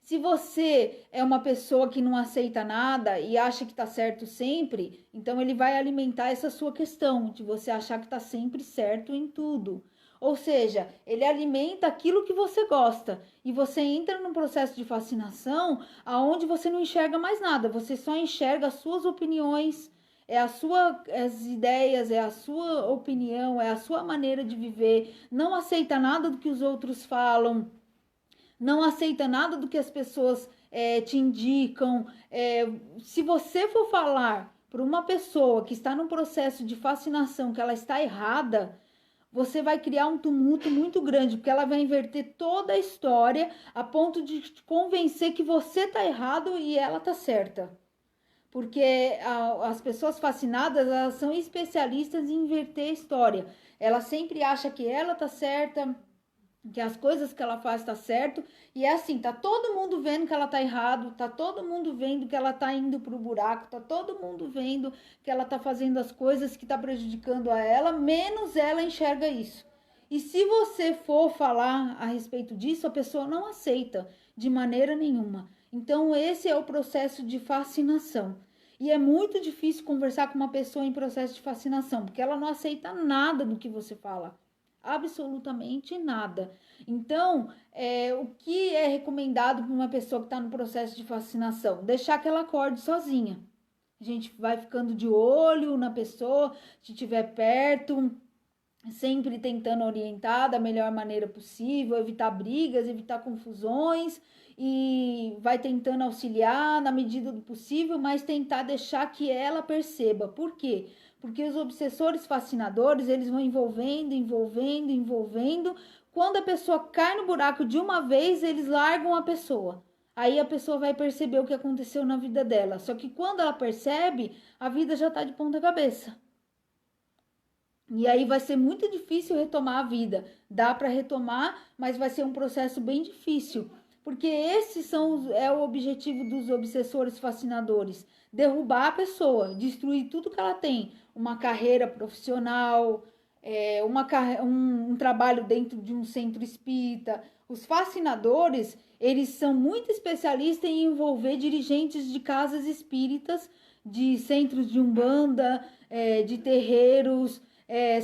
Se você é uma pessoa que não aceita nada e acha que está certo sempre, então ele vai alimentar essa sua questão de você achar que está sempre certo em tudo. Ou seja, ele alimenta aquilo que você gosta e você entra num processo de fascinação aonde você não enxerga mais nada, você só enxerga as suas opiniões, as ideias, é a sua opinião, é a sua maneira de viver, não aceita nada do que os outros falam. Não aceita nada do que as pessoas te indicam. Se você for falar para uma pessoa que está num processo de fascinação, que ela está errada, você vai criar um tumulto muito grande, porque ela vai inverter toda a história a ponto de te convencer que você está errado e ela está certa. Porque as pessoas fascinadas, elas são especialistas em inverter a história. Ela sempre acha que ela está certa, que as coisas que ela faz tá certo, e é assim, tá todo mundo vendo que ela tá errado, tá todo mundo vendo que ela tá indo pro buraco, tá todo mundo vendo que ela tá fazendo as coisas que tá prejudicando a ela, menos ela enxerga isso. E se você for falar a respeito disso, a pessoa não aceita de maneira nenhuma. Então esse é o processo de fascinação. E é muito difícil conversar com uma pessoa em processo de fascinação, porque ela não aceita nada do que você fala. Absolutamente nada. Então, o que é recomendado para uma pessoa que está no processo de fascinação? Deixar que ela acorde sozinha. A gente vai ficando de olho na pessoa, se estiver perto, sempre tentando orientar da melhor maneira possível, evitar brigas, evitar confusões, e vai tentando auxiliar na medida do possível, mas tentar deixar que ela perceba. Por quê? Porque os obsessores fascinadores, eles vão envolvendo. Quando a pessoa cai no buraco de uma vez, eles largam a pessoa. Aí a pessoa vai perceber o que aconteceu na vida dela. Só que quando ela percebe, a vida já está de ponta cabeça. E aí vai ser muito difícil retomar a vida. Dá para retomar, mas vai ser um processo bem difícil. Porque é o objetivo dos obsessores fascinadores. Derrubar a pessoa, destruir tudo que ela tem. Uma carreira profissional, um trabalho dentro de um centro espírita. Os fascinadores, eles são muito especialistas em envolver dirigentes de casas espíritas, de centros de umbanda, de terreiros.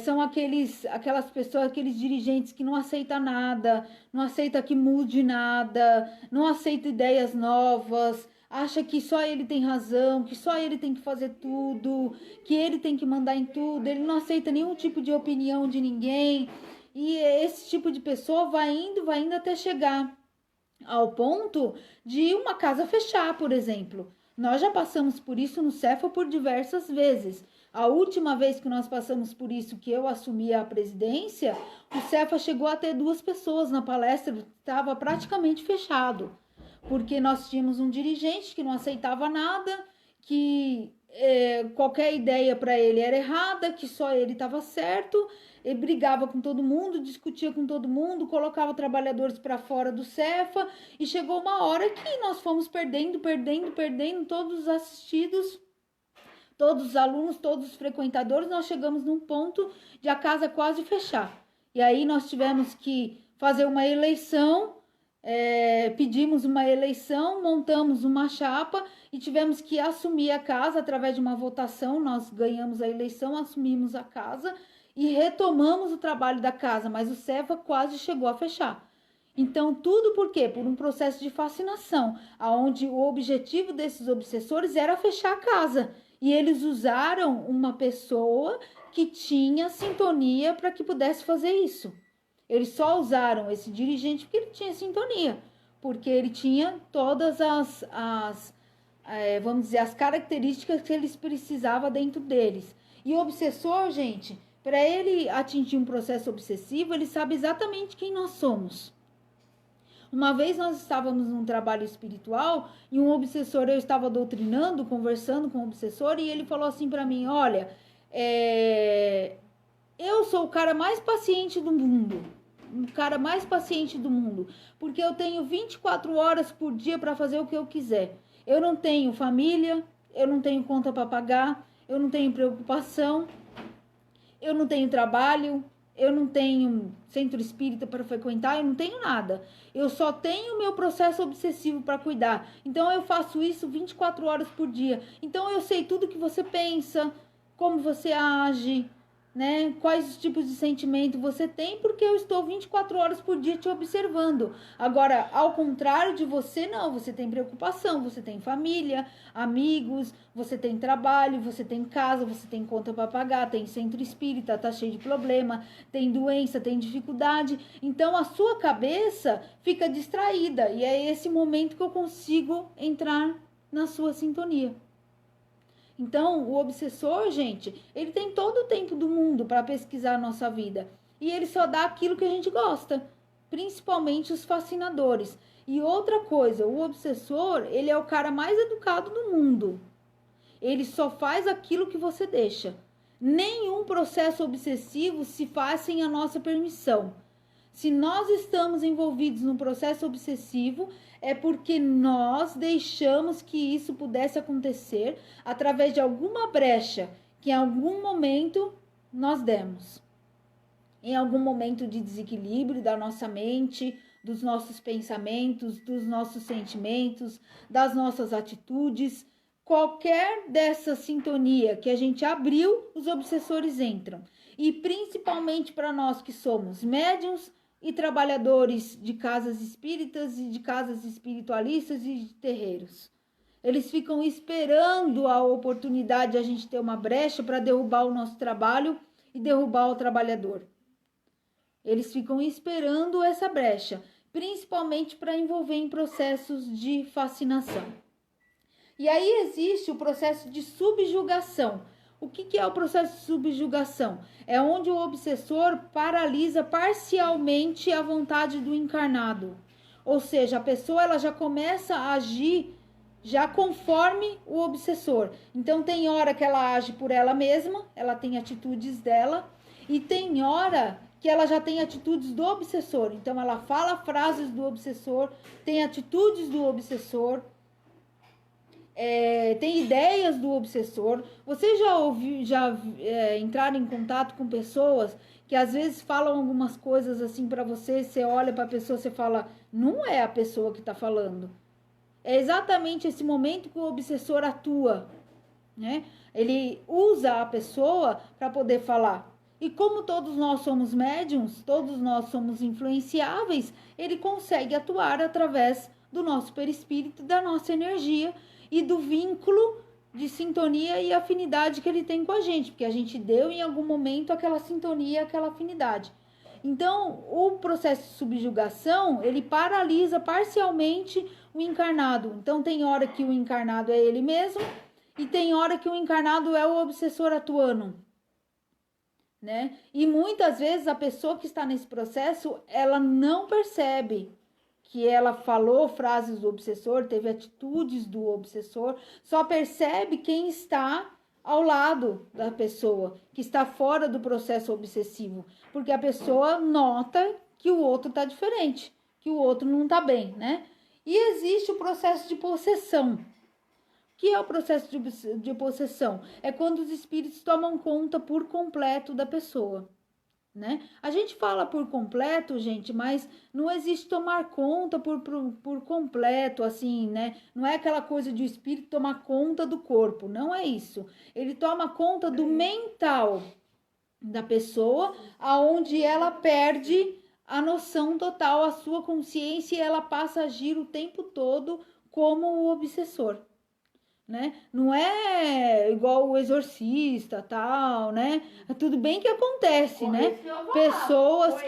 São aquelas pessoas, aqueles dirigentes que não aceitam nada, não aceitam que mude nada, não aceitam ideias novas, acha que só ele tem razão, que só ele tem que fazer tudo, que ele tem que mandar em tudo, ele não aceita nenhum tipo de opinião de ninguém. E esse tipo de pessoa vai indo até chegar ao ponto de uma casa fechar, por exemplo. Nós já passamos por isso no Cefa por diversas vezes. A última vez que nós passamos por isso, que eu assumi a presidência, o Cefa chegou a ter 2 pessoas na palestra, estava praticamente fechado. porque nós tínhamos um dirigente que não aceitava nada, que qualquer ideia para ele era errada, que só ele estava certo, ele brigava com todo mundo, discutia com todo mundo, colocava trabalhadores para fora do Cefa, e chegou uma hora que nós fomos perdendo todos os assistidos, todos os alunos, todos os frequentadores. Nós chegamos num ponto de a casa quase fechar. E aí nós tivemos que fazer uma eleição, pedimos uma eleição, montamos uma chapa e tivemos que assumir a casa através de uma votação. Nós ganhamos a eleição, assumimos a casa e retomamos o trabalho da casa, mas o Cefa quase chegou a fechar. Então, tudo por quê? Por um processo de fascinação, onde o objetivo desses obsessores era fechar a casa. E eles usaram uma pessoa que tinha sintonia para que pudesse fazer isso. Eles só usaram esse dirigente porque ele tinha sintonia, porque ele tinha todas as características que eles precisavam dentro deles. E o obsessor, gente, para ele atingir um processo obsessivo, ele sabe exatamente quem nós somos. Uma vez nós estávamos num trabalho espiritual e um obsessor, eu estava doutrinando, conversando com o obsessor, e ele falou assim para mim: olha, eu sou o cara mais paciente do mundo, porque eu tenho 24 horas por dia para fazer o que eu quiser. Eu não tenho família, eu não tenho conta para pagar, eu não tenho preocupação, eu não tenho trabalho, eu não tenho centro espírita para frequentar, eu não tenho nada. Eu só tenho o meu processo obsessivo para cuidar. Então eu faço isso 24 horas por dia. Então eu sei tudo que você pensa, como você age, né? Quais os tipos de sentimento você tem, porque eu estou 24 horas por dia te observando. Agora, ao contrário de você, não, você tem preocupação, você tem família, amigos, você tem trabalho, você tem casa, você tem conta para pagar, tem centro espírita, tá cheio de problema, tem doença, tem dificuldade. Então a sua cabeça fica distraída, e é esse momento que eu consigo entrar na sua sintonia. Então, o obsessor, gente, ele tem todo o tempo do mundo para pesquisar a nossa vida. E ele só dá aquilo que a gente gosta, principalmente os fascinadores. E outra coisa, o obsessor, ele é o cara mais educado do mundo. Ele só faz aquilo que você deixa. Nenhum processo obsessivo se faz sem a nossa permissão. Se nós estamos envolvidos num processo obsessivo, é porque nós deixamos que isso pudesse acontecer através de alguma brecha que em algum momento nós demos. Em algum momento de desequilíbrio da nossa mente, dos nossos pensamentos, dos nossos sentimentos, das nossas atitudes. Qualquer dessa sintonia que a gente abriu, os obsessores entram. E principalmente para nós que somos médiuns e trabalhadores de casas espíritas e de casas espiritualistas e de terreiros. Eles ficam esperando a oportunidade de a gente ter uma brecha para derrubar o nosso trabalho e derrubar o trabalhador. Eles ficam esperando essa brecha, principalmente para envolver em processos de fascinação. E aí existe o processo de subjugação. O que é o processo de subjugação? É onde o obsessor paralisa parcialmente a vontade do encarnado. Ou seja, a pessoa ela já começa a agir já conforme o obsessor. Então tem hora que ela age por ela mesma, ela tem atitudes dela, e tem hora que ela já tem atitudes do obsessor. Então ela fala frases do obsessor, tem atitudes do obsessor, tem ideias do obsessor. Você já entraram em contato com pessoas que às vezes falam algumas coisas assim para você, você olha para a pessoa, você fala, não é a pessoa que está falando. É exatamente esse momento que o obsessor atua, né? Ele usa a pessoa para poder falar. E como todos nós somos médiums, todos nós somos influenciáveis, ele consegue atuar através do nosso perispírito, da nossa energia e do vínculo de sintonia e afinidade que ele tem com a gente, porque a gente deu em algum momento aquela sintonia, aquela afinidade. Então, o processo de subjugação, ele paralisa parcialmente o encarnado. Então, tem hora que o encarnado é ele mesmo e tem hora que o encarnado é o obsessor atuando, né? E muitas vezes a pessoa que está nesse processo, ela não percebe que ela falou frases do obsessor, teve atitudes do obsessor, só percebe quem está ao lado da pessoa, que está fora do processo obsessivo, porque a pessoa nota que o outro está diferente, que o outro não está bem, né? E existe o processo de possessão. O que é o processo de possessão? É quando os espíritos tomam conta por completo da pessoa, né? A gente fala por completo, gente, mas não existe tomar conta por completo, assim, né? Não é aquela coisa de o espírito tomar conta do corpo, não é isso. Ele toma conta do mental da pessoa, aonde ela perde a noção total, a sua consciência, e ela passa a agir o tempo todo como o obsessor. Né? Não é igual o exorcista, tal, né? Tudo bem que acontece, né? Pessoas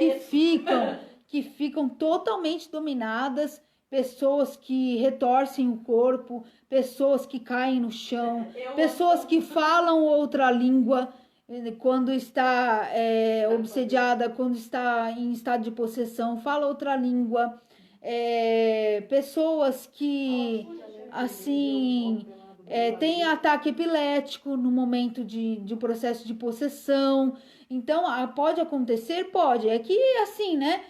que ficam totalmente dominadas, pessoas que retorcem o corpo, pessoas que caem no chão, pessoas que falam outra língua quando está obsediada, quando está em estado de possessão, fala outra língua, pessoas que, assim, tem ataque epilético no momento de processo de possessão. Então, pode acontecer? Pode. É que, assim, né?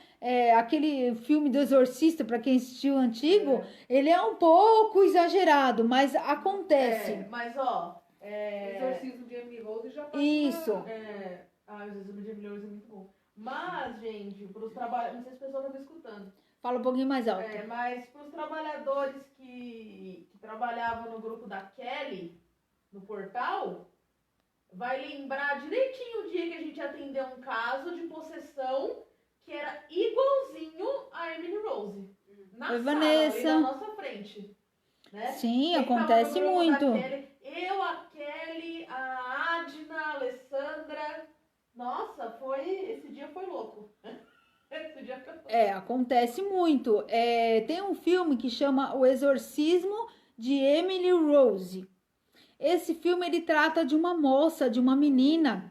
Aquele filme do Exorcista, para quem assistiu antigo, ele é um pouco exagerado, mas acontece. Mas, ó... Exorcismo de Emily Rose já passou. Isso. O exorcismo de Emily Rose é muito bom. Mas, gente, para os trabalhadores... Não sei se as pessoas estão me escutando. Fala um pouquinho mais alto. Mas para os trabalhadores que trabalhavam no grupo da Kelly, no portal, vai lembrar direitinho o dia que a gente atendeu um caso de possessão que era igualzinho a Emily Rose. Na sala, Vanessa. ali na nossa frente. Né? Sim, Quem acontece tava no grupo muito. da Kelly, eu, a Kelly, a Adna, a Alessandra. Nossa, esse dia foi louco. Acontece muito. Tem um filme que chama O Exorcismo de Emily Rose. Esse filme ele trata de uma moça, de uma menina,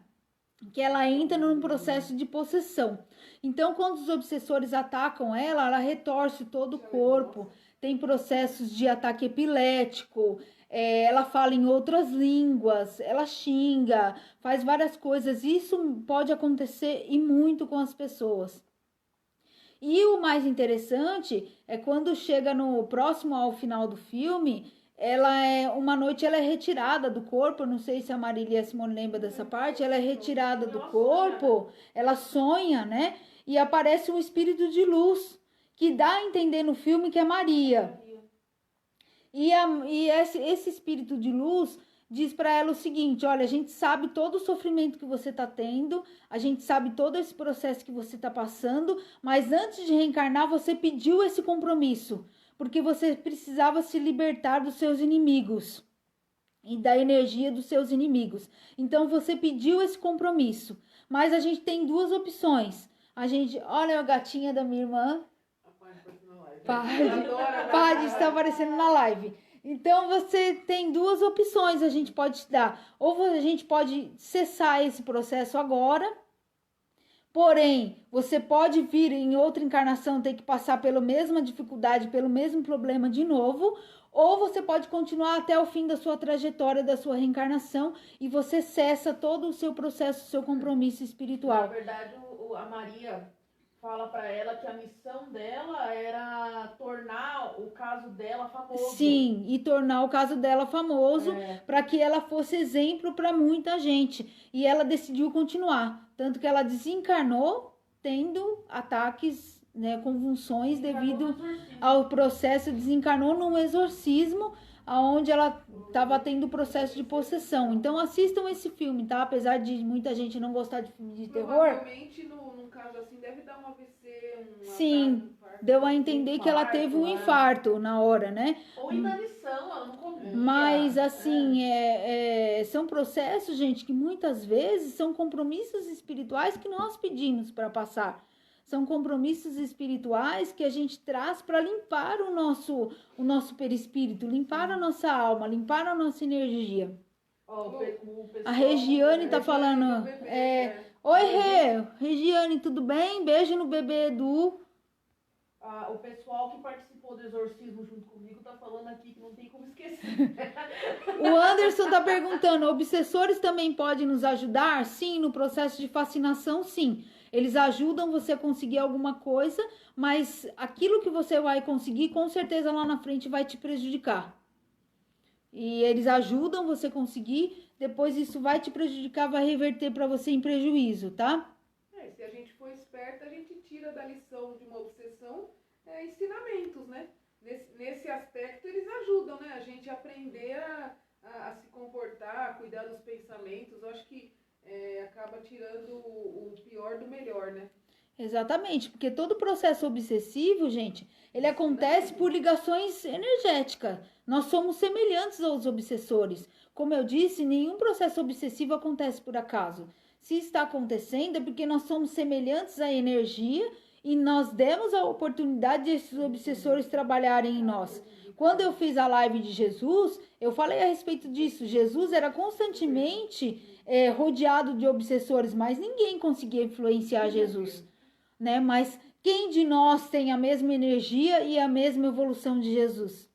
que ela entra num processo de possessão. Então, quando os obsessores atacam ela, ela retorce todo o corpo, tem processos de ataque epilético, ela fala em outras línguas, ela xinga, faz várias coisas. Isso pode acontecer e muito com as pessoas. E o mais interessante é quando chega no próximo ao final do filme, uma noite ela é retirada do corpo. Eu não sei se a Marília e a Simone lembram dessa parte. Ela é retirada do corpo, ela sonha, né? E aparece um espírito de luz que dá a entender no filme que é Maria. E esse espírito de luz diz para ela o seguinte: olha, a gente sabe todo o sofrimento que você está tendo, a gente sabe todo esse processo que você está passando, mas antes de reencarnar você pediu esse compromisso, porque você precisava se libertar dos seus inimigos e da energia dos seus inimigos. Então você pediu esse compromisso, mas a gente tem duas opções. Olha a gatinha da minha irmã. Pode estar aparecendo na live. Então, você tem duas opções, a gente pode te dar. Ou a gente pode cessar esse processo agora, porém, você pode vir em outra encarnação, ter que passar pela mesma dificuldade, pelo mesmo problema de novo, ou você pode continuar até o fim da sua trajetória, da sua reencarnação, e você cessa todo o seu processo, o seu compromisso espiritual. Na verdade, a Maria fala para ela que a missão dela era tornar o caso dela famoso. Sim, e tornar o caso dela famoso para que ela fosse exemplo para muita gente. E ela decidiu continuar. Tanto que ela desencarnou tendo ataques, né, convulsões devido ao processo. Desencarnou num exorcismo onde ela estava tendo processo de possessão. Então assistam esse filme, tá? Apesar de muita gente não gostar de filme de terror. Provavelmente, num caso assim, deve dar um AVC, Sim, deu a entender que ela teve um infarto na hora, né? Ou inanição, ela não comia. Mas, assim, são processos, gente, que muitas vezes são compromissos espirituais que nós pedimos para passar. São compromissos espirituais que a gente traz para limpar o nosso perispírito, limpar a nossa alma, limpar a nossa energia. A Regiane tá falando... Oi, Regiane, tudo bem? Beijo no bebê Edu. O pessoal que participou do exorcismo junto comigo tá falando aqui que não tem como esquecer. O Anderson tá perguntando, obsessores também podem nos ajudar? Sim, no processo de fascinação, sim. Eles ajudam você a conseguir alguma coisa, mas aquilo que você vai conseguir, com certeza lá na frente vai te prejudicar. E eles ajudam você a conseguir, depois isso vai te prejudicar, vai reverter para você em prejuízo, tá? Se a gente for esperta, a gente tira da lição de uma obsessão ensinamentos, né? Nesse aspecto, eles ajudam, né? A gente aprender a se comportar, a cuidar dos pensamentos. Eu acho que acaba tirando o pior do melhor, né? Exatamente, porque todo processo obsessivo, gente, ele acontece por ligações energéticas. Nós somos semelhantes aos obsessores. Como eu disse, nenhum processo obsessivo acontece por acaso. Se está acontecendo é porque nós somos semelhantes à energia e nós demos a oportunidade de esses obsessores trabalharem em nós. Quando eu fiz a live de Jesus, eu falei a respeito disso. Jesus era constantemente rodeado de obsessores, mas ninguém conseguia influenciar Jesus, né? Mas quem de nós tem a mesma energia e a mesma evolução de Jesus?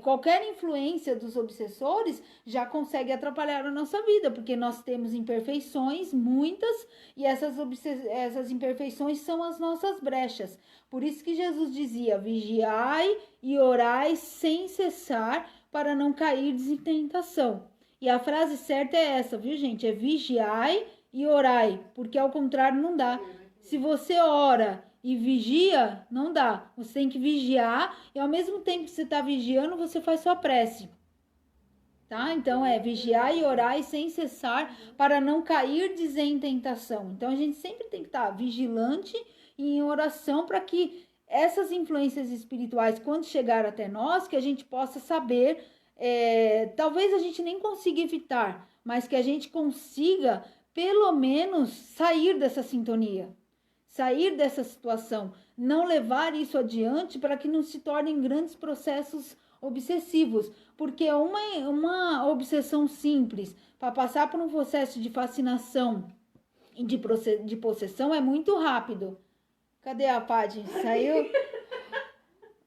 Qualquer influência dos obsessores já consegue atrapalhar a nossa vida, porque nós temos imperfeições, muitas, e essas imperfeições são as nossas brechas. Por isso que Jesus dizia, vigiai e orai sem cessar para não cair em tentação. E a frase certa é essa, viu, gente? É vigiai e orai, porque ao contrário não dá. Se você ora e vigia, não dá. Você tem que vigiar e ao mesmo tempo que você está vigiando, você faz sua prece. Tá? Então vigiar e orar e sem cessar para não cair em tentação. Então a gente sempre tem que estar vigilante e em oração para que essas influências espirituais, quando chegar até nós, que a gente possa saber, talvez a gente nem consiga evitar, mas que a gente consiga pelo menos sair dessa sintonia. Sair dessa situação, não levar isso adiante para que não se tornem grandes processos obsessivos, porque uma obsessão simples, para passar por um processo de fascinação e de possessão é muito rápido. Cadê a Padi? Saiu?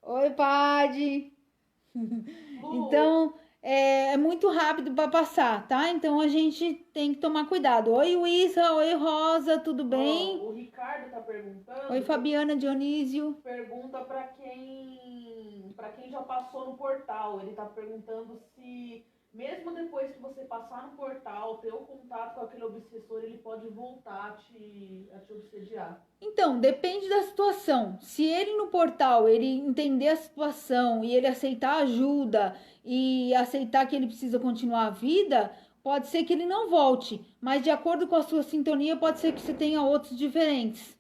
Oi, Padi! Então, é muito rápido para passar, tá? Então a gente tem que tomar cuidado. Oi, Luísa. Oi, Rosa. Tudo bem? O Ricardo tá perguntando. Oi, Fabiana Dionísio. Pergunta para quem já passou no portal. Ele tá perguntando se, mesmo depois que você passar no portal, ter o contato com aquele obsessor, ele pode voltar a te obsediar. Então, depende da situação. Se ele no portal, ele entender a situação e ele aceitar ajuda e aceitar que ele precisa continuar a vida, pode ser que ele não volte. Mas de acordo com a sua sintonia, pode ser que você tenha outros diferentes.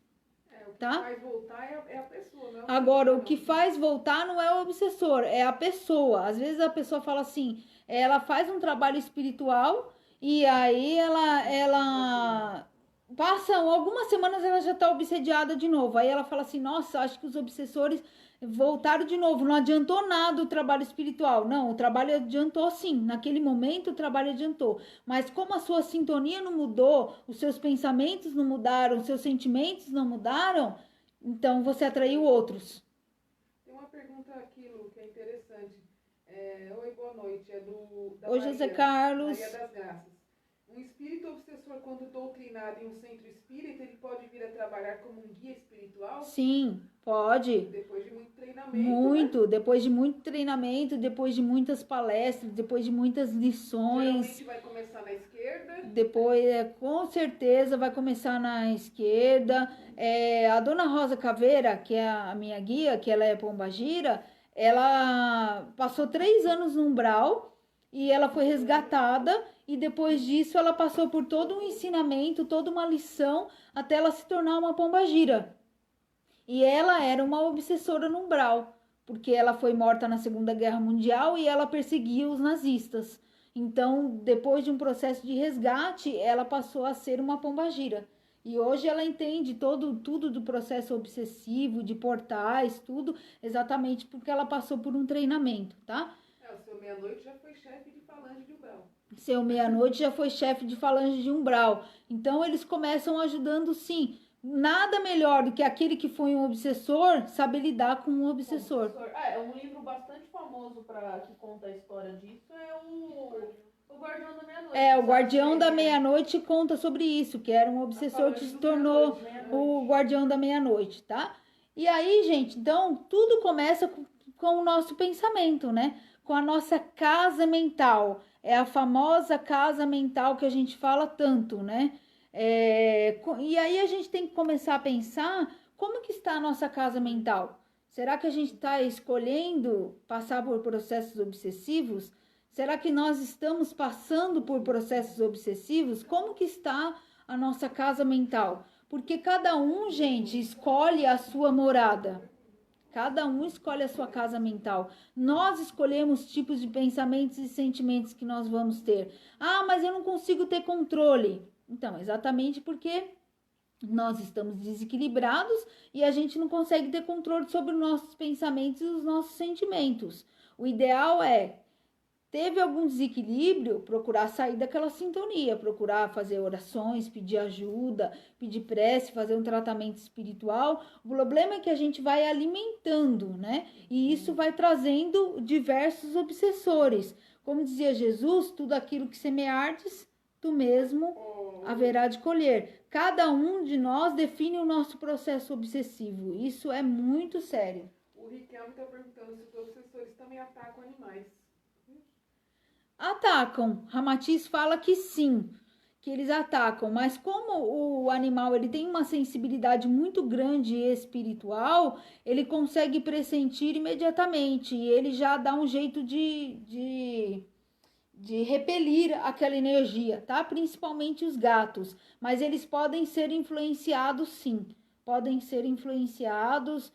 O que tá? faz voltar é a pessoa, não é? Agora, o que faz voltar não é o obsessor, é a pessoa. Às vezes a pessoa fala assim, ela faz um trabalho espiritual e aí ela passam algumas semanas, ela já está obsediada de novo. Aí ela fala assim, nossa, acho que os obsessores voltaram de novo. Não adiantou nada o trabalho espiritual. Não, o trabalho adiantou sim. Naquele momento o trabalho adiantou. Mas como a sua sintonia não mudou, os seus pensamentos não mudaram, os seus sentimentos não mudaram, então você atraiu outros. Tem uma pergunta aqui, Lu, que é interessante. Oi, boa noite. É da Oi, Maria, José Carlos. Maria das Graças. Um espírito obsessor, quando doutrinado em um centro espírita, ele pode vir a trabalhar como um guia espiritual? Sim, pode. Depois de muito treinamento. Muito, né? depois de muito treinamento, depois de muitas palestras, depois de muitas lições. Geralmente vai começar na esquerda. Depois, com certeza, vai começar na esquerda. A dona Rosa Caveira, que é a minha guia, que ela é pombagira, ela passou 3 anos no umbral e ela foi resgatada. E depois disso ela passou por todo um ensinamento, toda uma lição, até ela se tornar uma pombagira. E ela era uma obsessora no umbral, porque ela foi morta na Segunda Guerra Mundial e ela perseguia os nazistas. Então, depois de um processo de resgate, ela passou a ser uma pombagira. E hoje ela entende tudo do processo obsessivo, de portais, tudo, exatamente porque ela passou por um treinamento, tá? O seu meia-noite já foi chefe de falange de umbral. Seu meia-noite já foi chefe de falange de umbral. Então, eles começam ajudando, sim. nada melhor do que aquele que foi um obsessor saber lidar com um obsessor. É um livro bastante famoso que conta a história disso, é o Guardião da Meia-Noite. O Guardião da Meia-Noite conta sobre isso, que era um obsessor que se tornou o Guardião da Meia-Noite, tá? E aí, gente, então, tudo começa com o nosso pensamento, né? Com a nossa casa mental. É a famosa casa mental que a gente fala tanto, né? E aí a gente tem que começar a pensar como que está a nossa casa mental. Será que a gente está escolhendo passar por processos obsessivos? Será que nós estamos passando por processos obsessivos? Como que está a nossa casa mental? Porque cada um, gente, escolhe a sua morada. Cada um escolhe a sua casa mental. Nós escolhemos tipos de pensamentos e sentimentos que nós vamos ter. Ah, mas eu não consigo ter controle. Então, exatamente porque nós estamos desequilibrados e a gente não consegue ter controle sobre os nossos pensamentos e os nossos sentimentos. O ideal é, teve algum desequilíbrio, procurar sair daquela sintonia, procurar fazer orações, pedir ajuda, pedir prece, fazer um tratamento espiritual. O problema é que a gente vai alimentando, né? E isso vai trazendo diversos obsessores. Como dizia Jesus, tudo aquilo que semeardes, tu mesmo haverá de colher. Cada um de nós define o nosso processo obsessivo. Isso é muito sério. O Riquelme está perguntando se os obsessores também atacam animais. Atacam. Ramatiz fala que sim, que eles atacam, mas como o animal ele tem uma sensibilidade muito grande e espiritual, ele consegue pressentir imediatamente e ele já dá um jeito de repelir aquela energia, tá? Principalmente os gatos, mas eles podem ser influenciados sim, podem ser influenciados.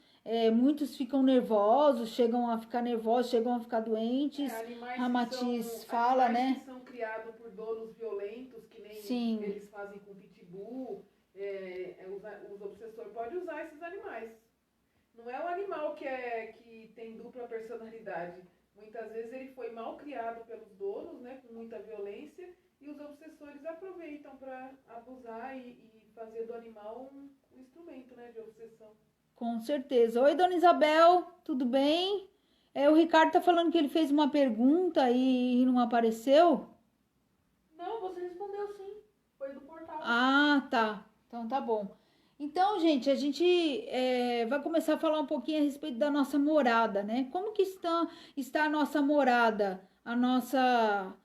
Muitos ficam nervosos, chegam a ficar nervosos, chegam a ficar doentes. Ramatiz fala, né? Que são criados por donos violentos, que nem Sim. Eles fazem com pitbull. Os obsessores podem usar esses animais. Não é um animal que tem dupla personalidade. Muitas vezes ele foi mal criado pelos donos, né, com muita violência, e os obsessores aproveitam para abusar e fazer do animal um instrumento, né, de obsessão. Com certeza. Oi, dona Isabel, tudo bem? O Ricardo tá falando que ele fez uma pergunta e não apareceu? Não, você respondeu sim. Foi do portal. Ah, tá. Então tá bom. Então, gente, a gente vai começar a falar um pouquinho a respeito da nossa morada, né? Como que está a nossa morada, a nossa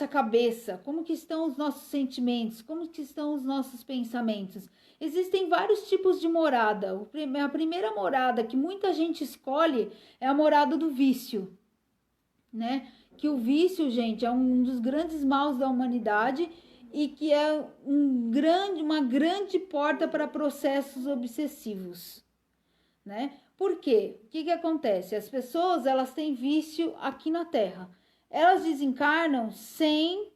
cabeça? Como que estão os nossos sentimentos? Como que estão os nossos pensamentos? Existem vários tipos de morada. A primeira morada que muita gente escolhe é a morada do vício, né? Que o vício, gente, é um dos grandes maus da humanidade e que é uma grande porta para processos obsessivos, né? Por quê? O que acontece? As pessoas, elas têm vício aqui na Terra. Elas desencarnam sem,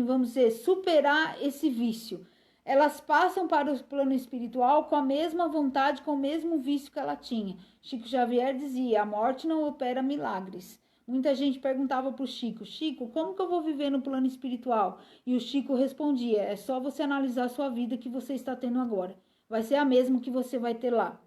vamos dizer, superar esse vício. Elas passam para o plano espiritual com a mesma vontade, com o mesmo vício que ela tinha. Chico Xavier dizia, a morte não opera milagres. Muita gente perguntava para o Chico, Chico, como que eu vou viver no plano espiritual? E o Chico respondia, é só você analisar a sua vida que você está tendo agora. Vai ser a mesma que você vai ter lá.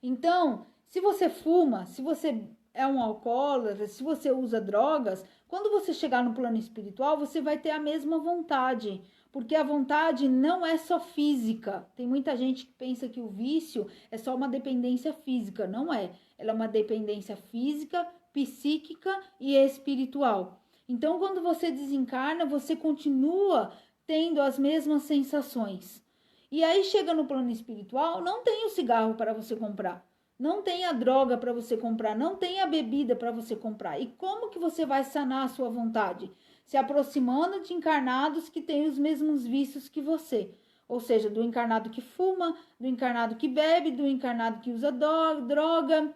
Então, se você fuma, se você é um alcoólatra, se você usa drogas, quando você chegar no plano espiritual, você vai ter a mesma vontade. Porque a vontade não é só física. Tem muita gente que pensa que o vício é só uma dependência física. Não é. Ela é uma dependência física, psíquica e espiritual. Então, quando você desencarna, você continua tendo as mesmas sensações. E aí chega no plano espiritual, não tem o cigarro para você comprar, não tem a droga para você comprar, não tem a bebida para você comprar. E como que você vai sanar a sua vontade? Se aproximando de encarnados que têm os mesmos vícios que você. Ou seja, do encarnado que fuma, do encarnado que bebe, do encarnado que usa droga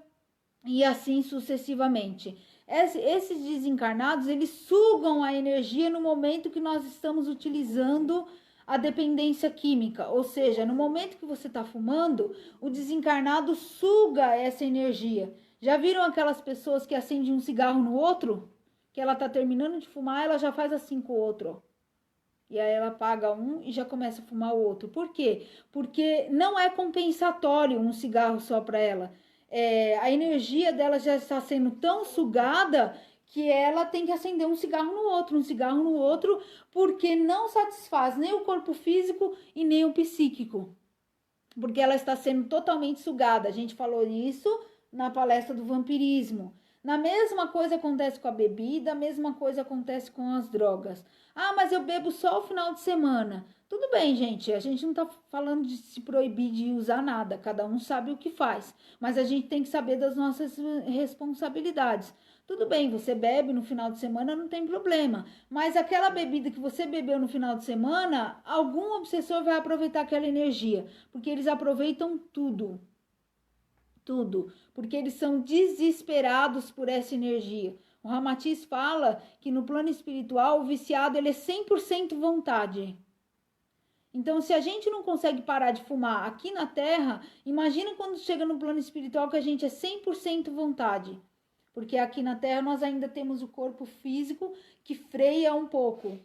e assim sucessivamente. Esses desencarnados, eles sugam a energia no momento que nós estamos utilizando a dependência química, ou seja, no momento que você está fumando, o desencarnado suga essa energia. Já viram aquelas pessoas que acendem um cigarro no outro? Que ela está terminando de fumar, ela já faz assim com o outro, ó. E aí ela apaga um e já começa a fumar o outro. Por quê? Porque não é compensatório um cigarro só para ela. A energia dela já está sendo tão sugada que ela tem que acender um cigarro no outro, porque não satisfaz nem o corpo físico e nem o psíquico. Porque ela está sendo totalmente sugada. A gente falou isso na palestra do vampirismo. Na mesma coisa acontece com a bebida, a mesma coisa acontece com as drogas. Ah, mas eu bebo só o final de semana. Tudo bem, gente, a gente não está falando de se proibir de usar nada, cada um sabe o que faz. Mas a gente tem que saber das nossas responsabilidades. Tudo bem, você bebe no final de semana, não tem problema. Mas aquela bebida que você bebeu no final de semana, algum obsessor vai aproveitar aquela energia. Porque eles aproveitam tudo. Tudo. Porque eles são desesperados por essa energia. O Ramatiz fala que no plano espiritual o viciado ele é 100% vontade. Então, se a gente não consegue parar de fumar aqui na Terra, imagina quando chega no plano espiritual que a gente é 100% vontade. Porque aqui na Terra nós ainda temos o corpo físico que freia um pouco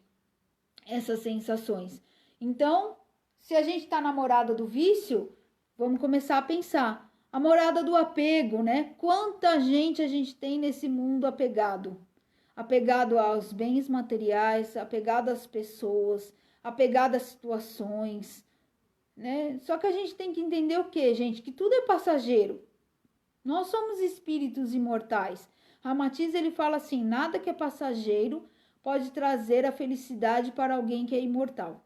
essas sensações. Então, se a gente está na morada do vício, vamos começar a pensar. A morada do apego, né? Quanta gente a gente tem nesse mundo apegado? Apegado aos bens materiais, apegado às pessoas, apegado às situações, né? Só que a gente tem que entender o quê, gente? Que tudo é passageiro. Nós somos espíritos imortais. Ramatiz, ele fala assim, nada que é passageiro pode trazer a felicidade para alguém que é imortal.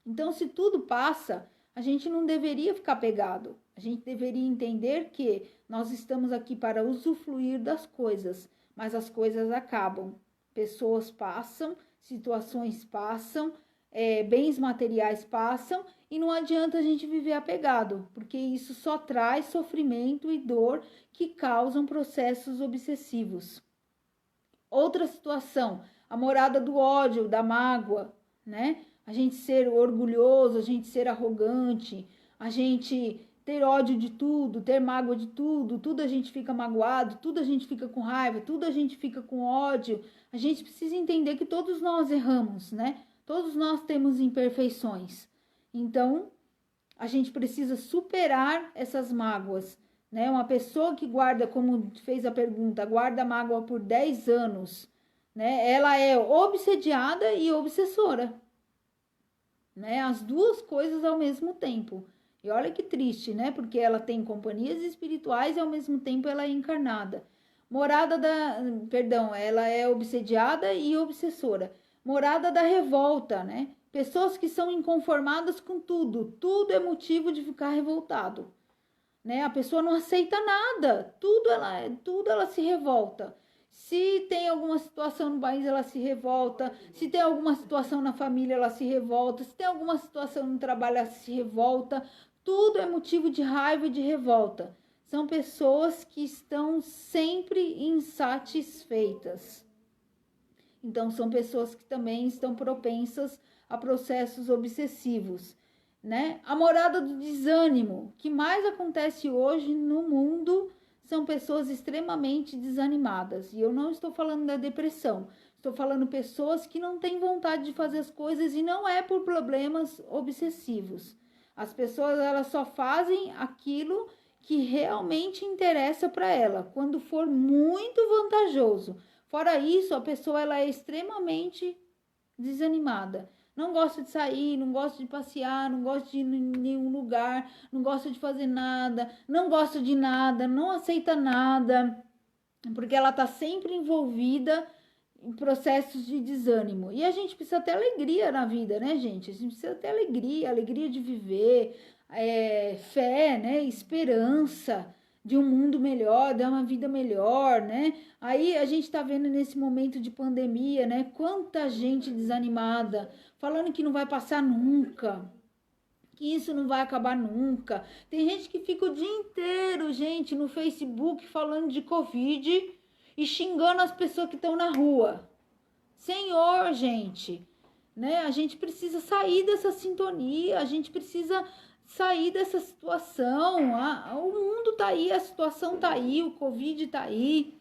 Então, se tudo passa, a gente não deveria ficar pegado. A gente deveria entender que nós estamos aqui para usufruir das coisas, mas as coisas acabam. Pessoas passam, situações passam, bens materiais passam e não adianta a gente viver apegado, porque isso só traz sofrimento e dor que causam processos obsessivos. Outra situação, a morada do ódio, da mágoa, né? A gente ser orgulhoso, a gente ser arrogante, a gente ter ódio de tudo, ter mágoa de tudo, tudo a gente fica magoado, tudo a gente fica com raiva, tudo a gente fica com ódio. A gente precisa entender que todos nós erramos, né? Todos nós temos imperfeições. Então, a gente precisa superar essas mágoas, né? Uma pessoa que guarda, como fez a pergunta, guarda mágoa por 10 anos, né? Ela é obsediada e obsessora, né? As duas coisas ao mesmo tempo. E olha que triste, né? Porque ela tem companhias espirituais e ao mesmo tempo ela é encarnada. Ela é obsediada e obsessora. Morada da revolta, né? Pessoas que são inconformadas com tudo. Tudo é motivo de ficar revoltado, né? A pessoa não aceita nada. Tudo ela se revolta. Se tem alguma situação no país, ela se revolta. Se tem alguma situação na família, ela se revolta. Se tem alguma situação no trabalho, ela se revolta. Tudo é motivo de raiva e de revolta. São pessoas que estão sempre insatisfeitas. Então, são pessoas que também estão propensas a processos obsessivos, né? A morada do desânimo, que mais acontece hoje no mundo, são pessoas extremamente desanimadas. E eu não estou falando da depressão, estou falando pessoas que não têm vontade de fazer as coisas e não é por problemas obsessivos. As pessoas, elas só fazem aquilo que realmente interessa para ela, quando for muito vantajoso. Fora isso, a pessoa ela é extremamente desanimada. Não gosta de sair, não gosta de passear, não gosta de ir em nenhum lugar, não gosta de fazer nada, não gosta de nada, não aceita nada, porque ela está sempre envolvida em processos de desânimo. E a gente precisa ter alegria na vida, né, gente? A gente precisa ter alegria de viver, fé, né, esperança de um mundo melhor, de uma vida melhor, né? Aí a gente tá vendo nesse momento de pandemia, né? Quanta gente desanimada, falando que não vai passar nunca, que isso não vai acabar nunca. Tem gente que fica o dia inteiro, gente, no Facebook falando de Covid e xingando as pessoas que estão na rua. Senhor, gente, né? A gente precisa sair dessa sintonia, a gente precisa sair dessa situação. O mundo tá aí, a situação tá aí, o Covid tá aí.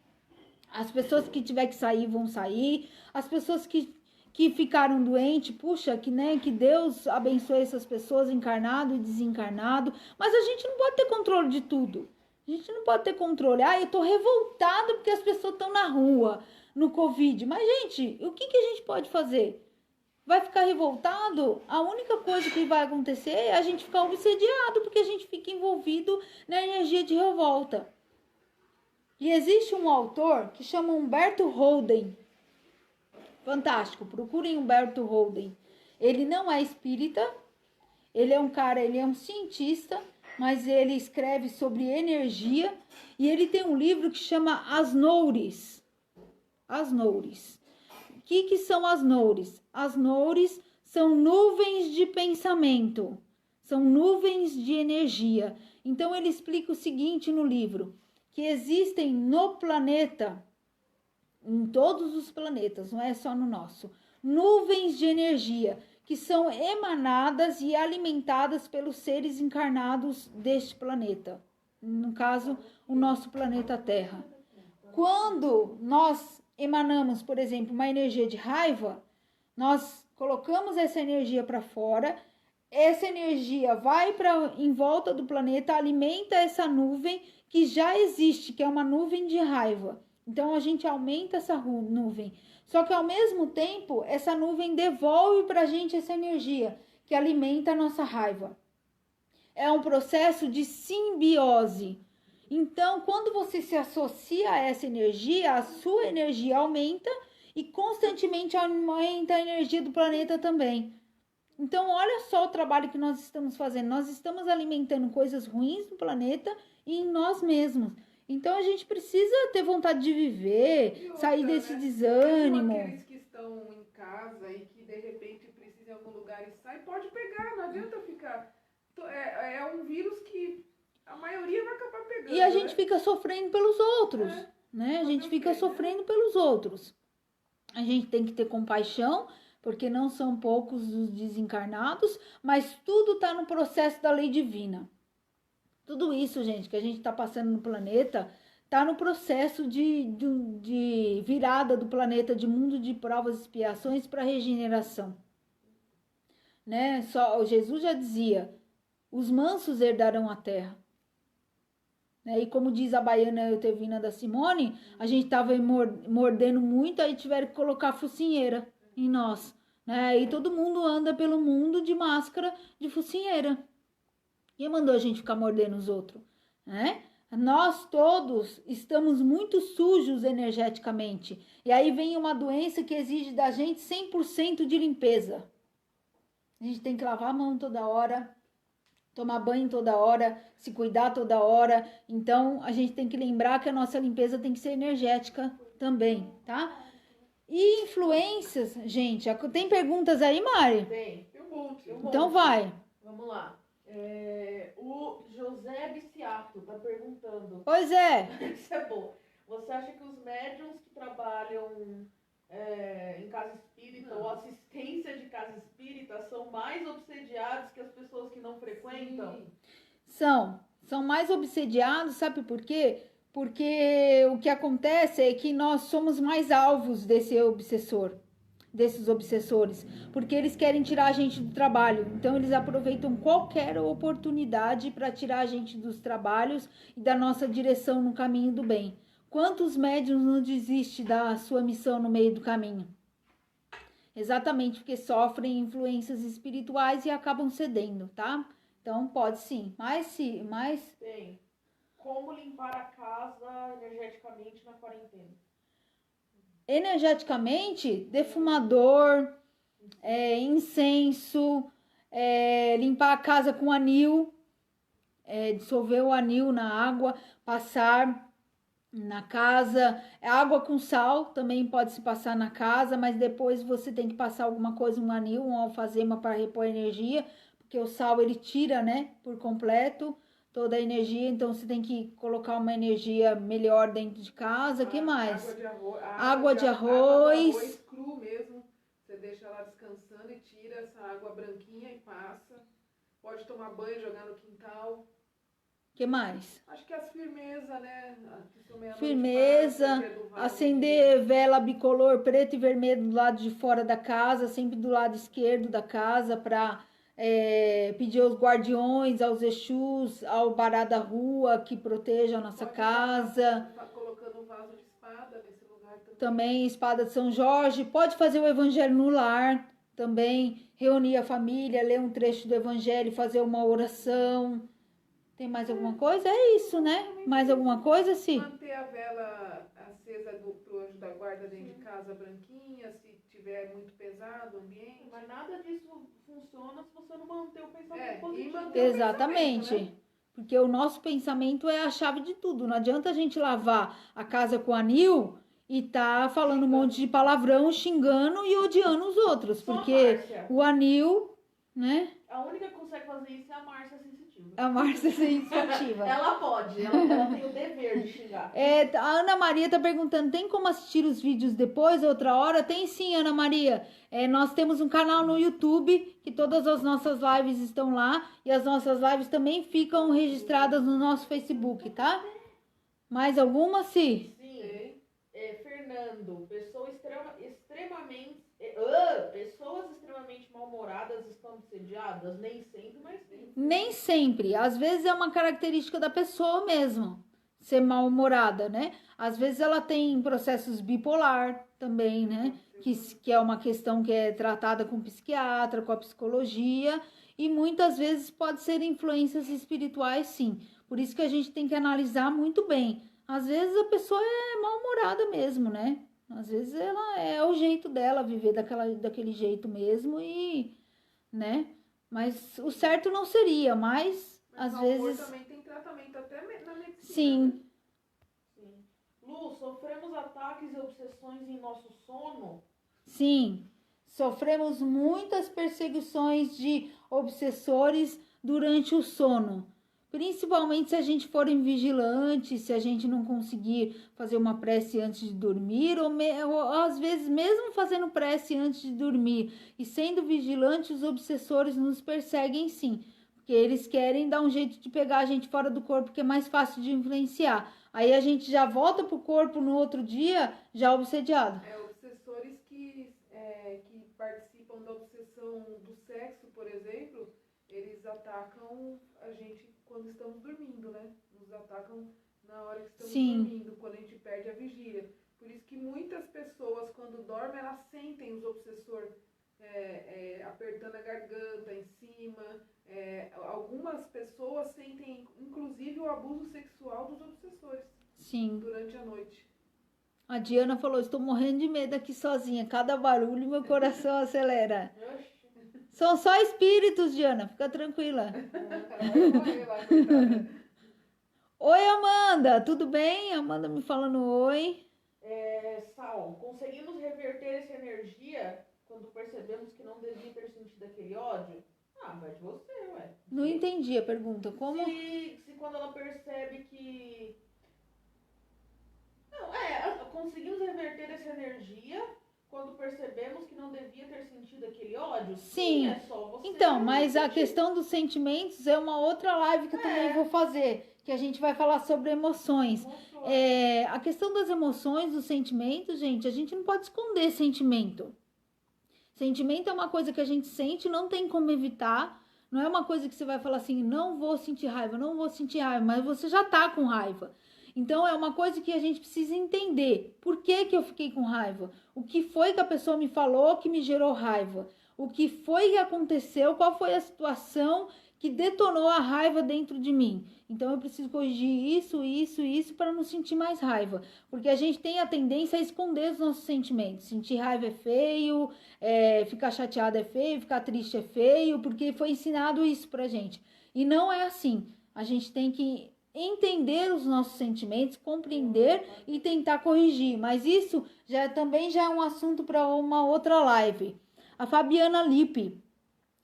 As pessoas que tiver que sair vão sair. As pessoas que que ficaram doentes, puxa, que, né, que Deus abençoe essas pessoas, encarnado e desencarnado, mas a gente não pode ter controle de tudo. A gente não pode ter controle. Eu tô revoltado porque as pessoas estão na rua, no Covid. Mas, gente, o que a gente pode fazer? Vai ficar revoltado? A única coisa que vai acontecer é a gente ficar obsediado, porque a gente fica envolvido na energia de revolta. E existe um autor que chama Humberto Holden. Fantástico, procurem Humberto Holden. Ele não é espírita, ele é um cientista, mas ele escreve sobre energia e ele tem um livro que chama As Noures. As Noures. O que são as noures? As noures são nuvens de pensamento, são nuvens de energia. Então ele explica o seguinte no livro, que existem no planeta, em todos os planetas, não é só no nosso, nuvens de energia que são emanadas e alimentadas pelos seres encarnados deste planeta. No caso, o nosso planeta Terra. Quando nós emanamos, por exemplo, uma energia de raiva, nós colocamos essa energia para fora, essa energia vai para em volta do planeta, alimenta essa nuvem que já existe, que é uma nuvem de raiva. Então a gente aumenta essa nuvem. Só que ao mesmo tempo, essa nuvem devolve para a gente essa energia que alimenta a nossa raiva. É um processo de simbiose. Então, quando você se associa a essa energia, a sua energia aumenta e constantemente aumenta a energia do planeta também. Então, olha só o trabalho que nós estamos fazendo. Nós estamos alimentando coisas ruins no planeta e em nós mesmos. Então, a gente precisa ter vontade de viver, sair desse desânimo. Aqueles que estão em casa e que, de repente, precisam ir em algum lugar e saem, pode pegar, não adianta ficar... É um vírus que... A maioria vai acabar pegando. E a gente fica sofrendo pelos outros, né? A gente fica sofrendo pelos outros. A gente tem que ter compaixão, porque não são poucos os desencarnados, mas tudo está no processo da lei divina. Tudo isso, gente, que a gente está passando no planeta, está no processo de virada do planeta de mundo de provas e expiações para regeneração. Né? Jesus já dizia, os mansos herdarão a terra. E como diz a baiana Eutevina da Simone, a gente estava mordendo muito, aí tiveram que colocar focinheira em nós. Né? E todo mundo anda pelo mundo de máscara de focinheira. Quem mandou a gente ficar mordendo os outros? Né? Nós todos estamos muito sujos energeticamente. E aí vem uma doença que exige da gente 100% de limpeza. A gente tem que lavar a mão toda hora, tomar banho toda hora, se cuidar toda hora. Então, a gente tem que lembrar que a nossa limpeza tem que ser energética também, tá? E influências, gente, tem perguntas aí, Mari? Tem um monte. Então vai. Vamos lá. O José Biciato tá perguntando. Pois é. Isso é bom. Você acha que os médiums que trabalham em casa espírita ou assistência de casa espírita são mais obsediados que as pessoas que não frequentam? São mais obsediados, sabe por quê? Porque o que acontece é que nós somos mais alvos desses obsessores, porque eles querem tirar a gente do trabalho. Então eles aproveitam qualquer oportunidade para tirar a gente dos trabalhos e da nossa direção no caminho do bem. Quantos médiuns não desistem da sua missão no meio do caminho? Exatamente porque sofrem influências espirituais e acabam cedendo, tá? Então pode sim. Mas Tem. Como limpar a casa energeticamente na quarentena? Energeticamente, defumador, incenso, limpar a casa com anil, dissolver o anil na água, passar na casa. Água com sal também pode se passar na casa, mas depois você tem que passar alguma coisa, um anil, um alfazema para repor energia, porque o sal ele tira, né, por completo toda a energia, então você tem que colocar uma energia melhor dentro de casa. Que mais? Água de arroz cru mesmo, você deixa lá descansando e tira essa água branquinha e passa. Pode tomar banho, jogar no quintal. Que mais? Acho que as firmeza, né? Firmeza, acender vela bicolor preto e vermelho do lado de fora da casa, sempre do lado esquerdo da casa, para pedir aos guardiões, aos Exus, ao Bará da Rua, que proteja a nossa casa. Colocando um vaso de espada nesse lugar também. Também espada de São Jorge. Pode fazer o evangelho no lar também, reunir a família, ler um trecho do evangelho, fazer uma oração. Tem mais alguma coisa? É isso, né? Mais alguma coisa, sim? Manter a vela acesa pro anjo da guarda dentro de casa, branquinha, se tiver muito pesado o ambiente. Mas nada disso funciona se você não manter o pensamento positivo. Exatamente. Né? Porque o nosso pensamento é a chave de tudo. Não adianta a gente lavar a casa com anil e tá falando um monte de palavrão, xingando e odiando os outros. Porque o anil, né? A única que consegue fazer isso é a Márcia sensitiva. A Márcia sensitiva. Ela pode, ela tem o dever de xingar. A Ana Maria tá perguntando, tem como assistir os vídeos depois, outra hora? Tem sim, Ana Maria. Nós temos um canal no YouTube, que todas as nossas lives estão lá, e as nossas lives também ficam registradas no nosso Facebook, tá? Mais alguma, Sim? Sim. Fernando, pessoas extremamente mal-humoradas estão assediadas? Nem sempre, mas sim. Nem sempre. Às vezes é uma característica da pessoa mesmo, ser mal-humorada, né? Às vezes ela tem processos bipolar também, né? Que é uma questão que é tratada com o psiquiatra, com a psicologia, e muitas vezes pode ser influências espirituais, sim. Por isso que a gente tem que analisar muito bem. Às vezes a pessoa é mal-humorada mesmo, né? Às vezes ela é o jeito dela viver daquele jeito mesmo e, né? Mas o certo não seria, mas às vezes... também tem tratamento até na medicina. Sim. Né? Sim. Lu, sofremos ataques e obsessões em nosso sono? Sim. Sofremos muitas perseguições de obsessores durante o sono. Principalmente se a gente for invigilante, se a gente não conseguir fazer uma prece antes de dormir, ou às vezes mesmo fazendo prece antes de dormir e sendo vigilante, os obsessores nos perseguem sim, porque eles querem dar um jeito de pegar a gente fora do corpo, que é mais fácil de influenciar. Aí a gente já volta pro corpo no outro dia, já obsediado. Obsessores que participam da obsessão do sexo, por exemplo, eles atacam a gente quando estamos dormindo, né? Nos atacam na hora que estamos dormindo, quando a gente perde a vigília. Por isso que muitas pessoas, quando dormem, elas sentem os obsessores apertando a garganta, em cima. Algumas pessoas sentem, inclusive, o abuso sexual dos obsessores. Sim. Durante a noite. A Diana falou, estou morrendo de medo aqui sozinha. Cada barulho, meu coração acelera. São só espíritos, Diana. Fica tranquila. Oi, Amanda. Tudo bem? Amanda me falando oi. Sal, conseguimos reverter essa energia quando percebemos que não devia ter sentido aquele ódio? Vai de você, ué. Não entendi a pergunta. Como? Se quando ela percebe que... conseguimos reverter essa energia quando percebemos que não devia ter sentido aquele ódio? Sim. É só você... Então, mas a questão dos sentimentos é uma outra live que eu também vou fazer, que a gente vai falar sobre emoções. A questão das emoções, dos sentimentos, gente, a gente não pode esconder sentimento. Sentimento é uma coisa que a gente sente, não tem como evitar. Não é uma coisa que você vai falar assim, não vou sentir raiva, mas você já tá com raiva. Então, é uma coisa que a gente precisa entender. Por que eu fiquei com raiva? O que foi que a pessoa me falou que me gerou raiva? O que foi que aconteceu? Qual foi a situação que detonou a raiva dentro de mim? Então, eu preciso corrigir isso para não sentir mais raiva. Porque a gente tem a tendência a esconder os nossos sentimentos. Sentir raiva é feio, ficar chateado é feio, ficar triste é feio, porque foi ensinado isso pra gente. E não é assim. A gente tem que entender os nossos sentimentos, compreender e tentar corrigir. Mas isso também é um assunto para uma outra live. A Fabiana Lippe,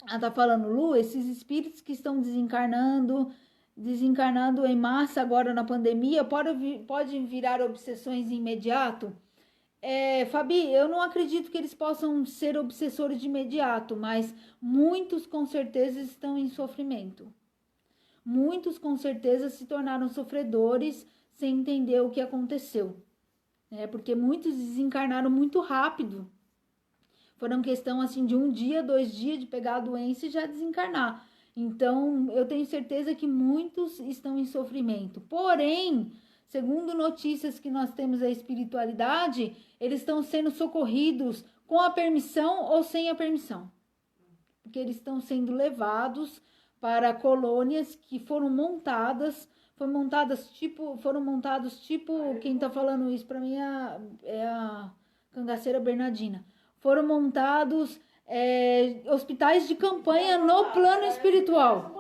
ela tá falando, Lu, esses espíritos que estão desencarnando em massa agora na pandemia, podem virar obsessões imediato? Fabi, eu não acredito que eles possam ser obsessores de imediato, mas muitos com certeza estão em sofrimento. muitos com certeza se tornaram sofredores sem entender o que aconteceu, né? Porque muitos desencarnaram muito rápido. Foram questão assim de 1 dia, 2 dias de pegar a doença e já desencarnar. Então, eu tenho certeza que muitos estão em sofrimento. Porém, segundo notícias que nós temos da espiritualidade, eles estão sendo socorridos com a permissão ou sem a permissão. Porque eles estão sendo levados para colônias que foram montados tipo, quem está falando isso para mim é a cangaceira Bernardina. Foram montados hospitais de campanha no plano espiritual.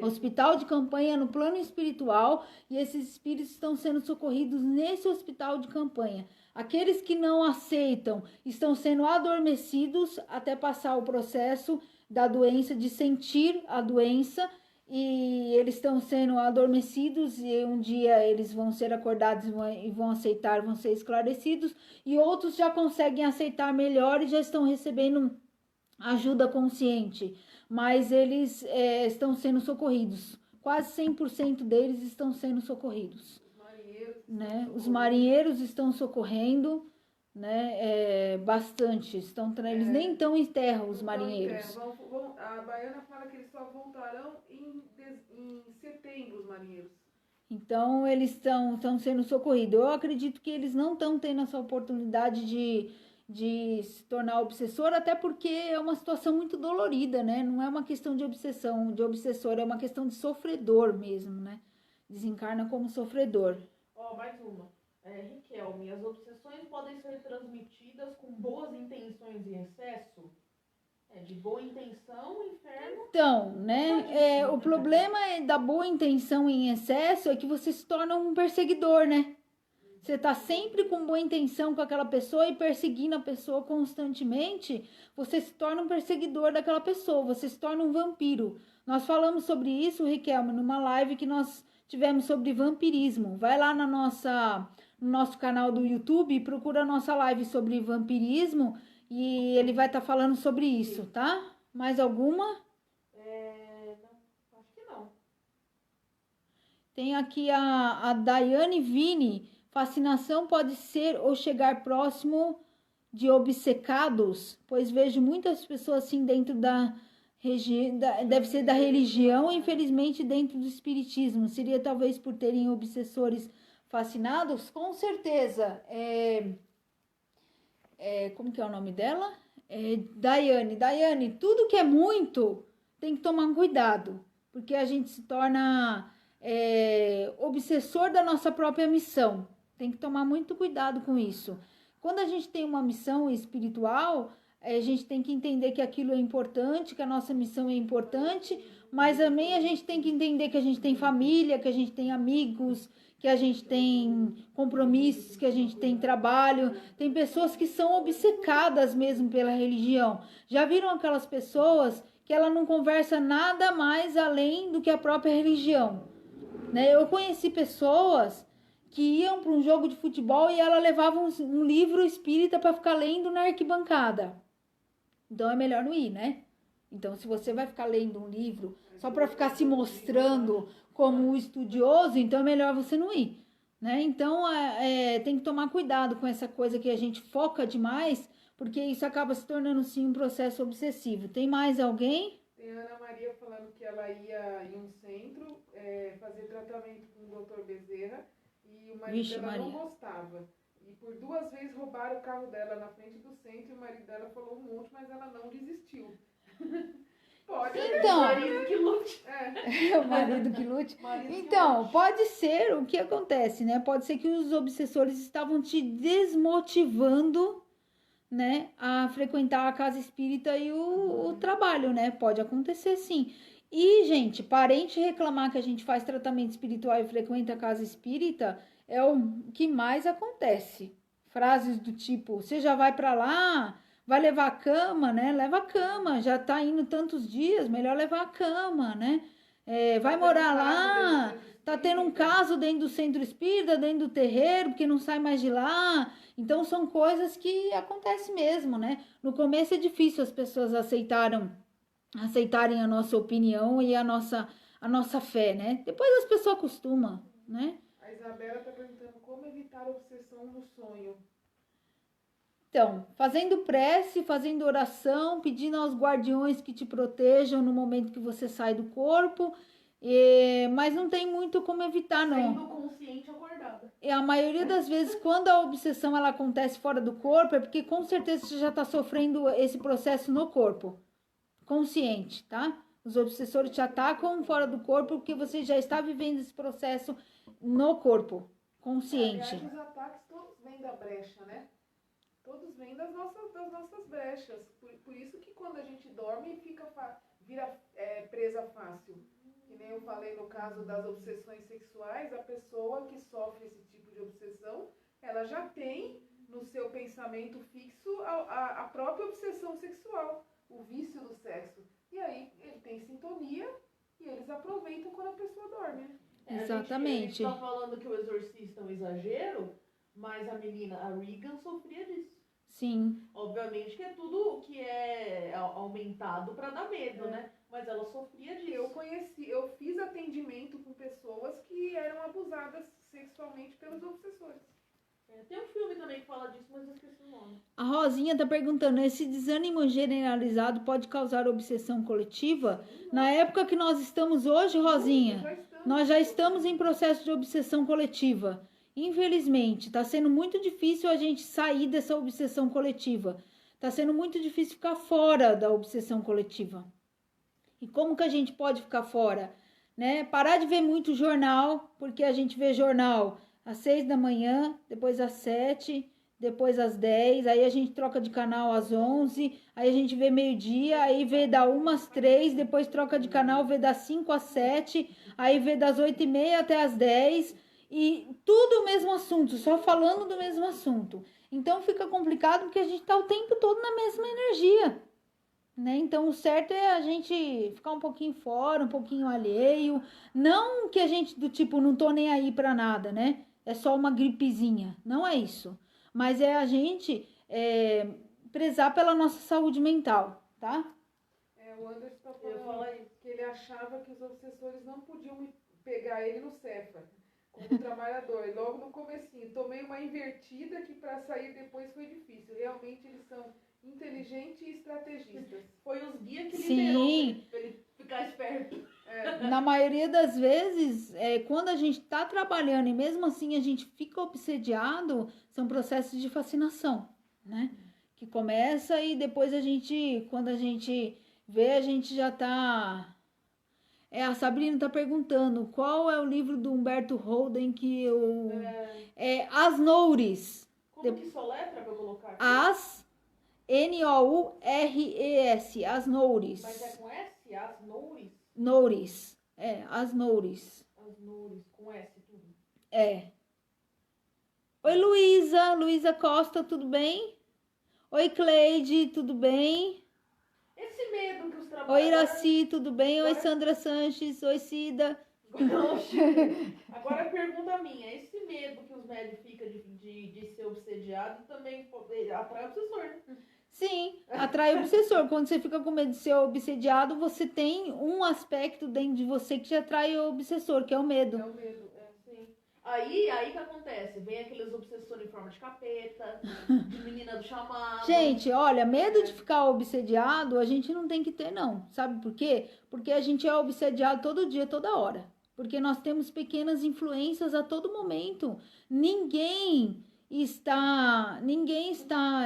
Hospital de campanha no plano espiritual, e esses espíritos estão sendo socorridos nesse hospital de campanha. Aqueles que não aceitam estão sendo adormecidos até passar o processo da doença, de sentir a doença, e eles estão sendo adormecidos, e um dia eles vão ser acordados e vão aceitar, vão ser esclarecidos, e outros já conseguem aceitar melhor e já estão recebendo ajuda consciente, mas eles estão sendo socorridos. Quase 100% deles estão sendo socorridos. Né? Os marinheiros estão socorrendo, né? Bastante. Eles nem estão em terra, os marinheiros. A Baiana fala que eles só voltarão em setembro, os marinheiros. Então, eles estão sendo socorridos. Eu acredito que eles não estão tendo essa oportunidade de se tornar obsessor, até porque é uma situação muito dolorida, né? Não é uma questão de obsessão, de obsessor, é uma questão de sofredor mesmo, né? Desencarna como sofredor. Mais uma. Riquelme, as obsessões podem ser transmitidas com boas intenções em excesso? De boa intenção, inferno... Então, né? O problema da boa intenção em excesso é que você se torna um perseguidor, né? Você está sempre com boa intenção com aquela pessoa e perseguindo a pessoa constantemente, você se torna um perseguidor daquela pessoa, você se torna um vampiro. Nós falamos sobre isso, Riquelme, numa live que nós tivemos sobre vampirismo. Vai lá no nosso canal do YouTube e procura a nossa live sobre vampirismo e ele vai estar falando sobre isso, tá? Mais alguma? Não, acho que não. Tem aqui a Daiane Vini. Fascinação pode ser ou chegar próximo de obcecados, pois vejo muitas pessoas assim dentro deve ser da religião, infelizmente dentro do espiritismo. Seria talvez por terem obsessores fascinados? Com certeza. Como que é o nome dela? Daiane. Daiane, tudo que é muito tem que tomar cuidado, porque a gente se torna obsessor da nossa própria missão. Tem que tomar muito cuidado com isso. Quando a gente tem uma missão espiritual, a gente tem que entender que aquilo é importante, que a nossa missão é importante, mas também a gente tem que entender que a gente tem família, que a gente tem amigos, que a gente tem compromissos, que a gente tem trabalho. Tem pessoas que são obcecadas mesmo pela religião. Já viram aquelas pessoas que ela não conversa nada mais além do que a própria religião, né? Eu conheci pessoas que iam para um jogo de futebol e ela levava um livro espírita para ficar lendo na arquibancada. Então é melhor não ir, né? Então, se você vai ficar lendo um livro só para ficar se mostrando como um estudioso, então é melhor você não ir, né? Então, tem que tomar cuidado com essa coisa que a gente foca demais, porque isso acaba se tornando, sim, um processo obsessivo. Tem mais alguém? Tem a Ana Maria falando que ela ia em um centro fazer tratamento com o Dr. Bezerra, e o marido dela não gostava. E por 2 vezes roubaram o carro dela na frente do centro, e o marido dela falou um monte, mas ela não desistiu. Pode. Então, o marido que lute. O marido que lute. Então, pode ser o que acontece, né? Pode ser que os obsessores estavam te desmotivando, né, a frequentar a casa espírita e o trabalho, né? Pode acontecer, sim. E, gente, parente reclamar que a gente faz tratamento espiritual e frequenta a casa espírita é o que mais acontece. Frases do tipo, você já vai para lá, vai levar a cama, né? Leva a cama, já tá indo tantos dias, melhor levar a cama, né? Vai morar lá, tá tendo um caso dentro do centro espírita, dentro do terreiro, porque não sai mais de lá. Então, são coisas que acontecem mesmo, né? No começo é difícil as pessoas aceitarem a nossa opinião e a nossa a nossa fé, né? Depois as pessoas acostumam, né? A Isabela está perguntando como evitar a obsessão no sonho. Então, fazendo prece, fazendo oração, pedindo aos guardiões que te protejam no momento que você sai do corpo, mas não tem muito como evitar, não. Sendo consciente e acordada. E a maioria das vezes, quando a obsessão ela acontece fora do corpo, é porque com certeza você já está sofrendo esse processo no corpo, consciente, tá? Os obsessores te atacam fora do corpo porque você já está vivendo esse processo no corpo, consciente. Aliás, os ataques todos vêm da brecha, né? Todos vêm das nossas brechas. Por isso que quando a gente dorme, vira presa fácil. Que nem eu falei no caso das obsessões sexuais, a pessoa que sofre esse tipo de obsessão, ela já tem no seu pensamento fixo a própria obsessão sexual, o vício do sexo. E aí ele tem sintonia e eles aproveitam quando a pessoa dorme, né? Exatamente. A gente tá falando que o Exorcista é um exagero, mas a menina, a Regan, sofria disso. Sim. Obviamente que é tudo que é aumentado para dar medo, né? Mas ela sofria disso. Eu fiz atendimento com pessoas que eram abusadas sexualmente pelos obsessores. Tem um filme também que fala disso, mas eu esqueci o nome. A Rosinha tá perguntando, esse desânimo generalizado pode causar obsessão coletiva? Na época que nós estamos hoje, Rosinha, nós já estamos em processo de obsessão coletiva. Infelizmente, está sendo muito difícil a gente sair dessa obsessão coletiva. Está sendo muito difícil ficar fora da obsessão coletiva. E como que a gente pode ficar fora? Né? Parar de ver muito jornal, porque a gente vê jornal às 6 da manhã, depois às 7, depois às 10, aí a gente troca de canal às 11, aí a gente vê meio-dia, aí vê da 1 às 3, depois troca de canal, vê das 5 às 7, aí vê das 8h30 até às 10, e tudo o mesmo assunto, só falando do mesmo assunto. Então fica complicado porque a gente tá o tempo todo na mesma energia, né? Então o certo é a gente ficar um pouquinho fora, um pouquinho alheio, não que a gente do tipo não tô nem aí pra nada, né? É só uma gripezinha, não é isso. Mas é a gente prezar pela nossa saúde mental, tá? O Anderson tá falando que ele achava que os obsessores não podiam pegar ele no Cefa como trabalhador. E logo no comecinho, tomei uma invertida que para sair depois foi difícil. Realmente eles são inteligentes e estrategistas. Foi os guias que Sim. liberou pra ele ficar esperto. Na maioria das vezes, quando a gente está trabalhando e mesmo assim a gente fica obsediado, são processos de fascinação, né? Que começa e depois quando a gente vê, a gente já tá... a Sabrina tá perguntando qual é o livro do Humberto Holden que eu... As Noures. Como que soletra pra eu colocar aqui? As, N-O-U-R-E-S, As Noures. Mas é com S? As Noures? Noures, As Noures. As Noures, com S tudo. Oi, Luísa Costa, tudo bem? Oi, Cleide, tudo bem? Esse medo que os Oi, trabalhadores... Iraci, tudo bem? Oi, Sandra Sanches, oi, Cida. Agora pergunta minha, esse medo que os médicos ficam de ser obsediado também atrai o obsessor, né? Sim, atrai o obsessor. Quando você fica com medo de ser obsediado, você tem um aspecto dentro de você que te atrai o obsessor, que é o medo. É o medo, sim. Aí que acontece? Vem aqueles obsessores em forma de capeta, de menina do chamado. Gente, olha, medo de ficar obsediado a gente não tem que ter, não. Sabe por quê? Porque a gente é obsediado todo dia, toda hora. Porque nós temos pequenas influências a todo momento. Ninguém está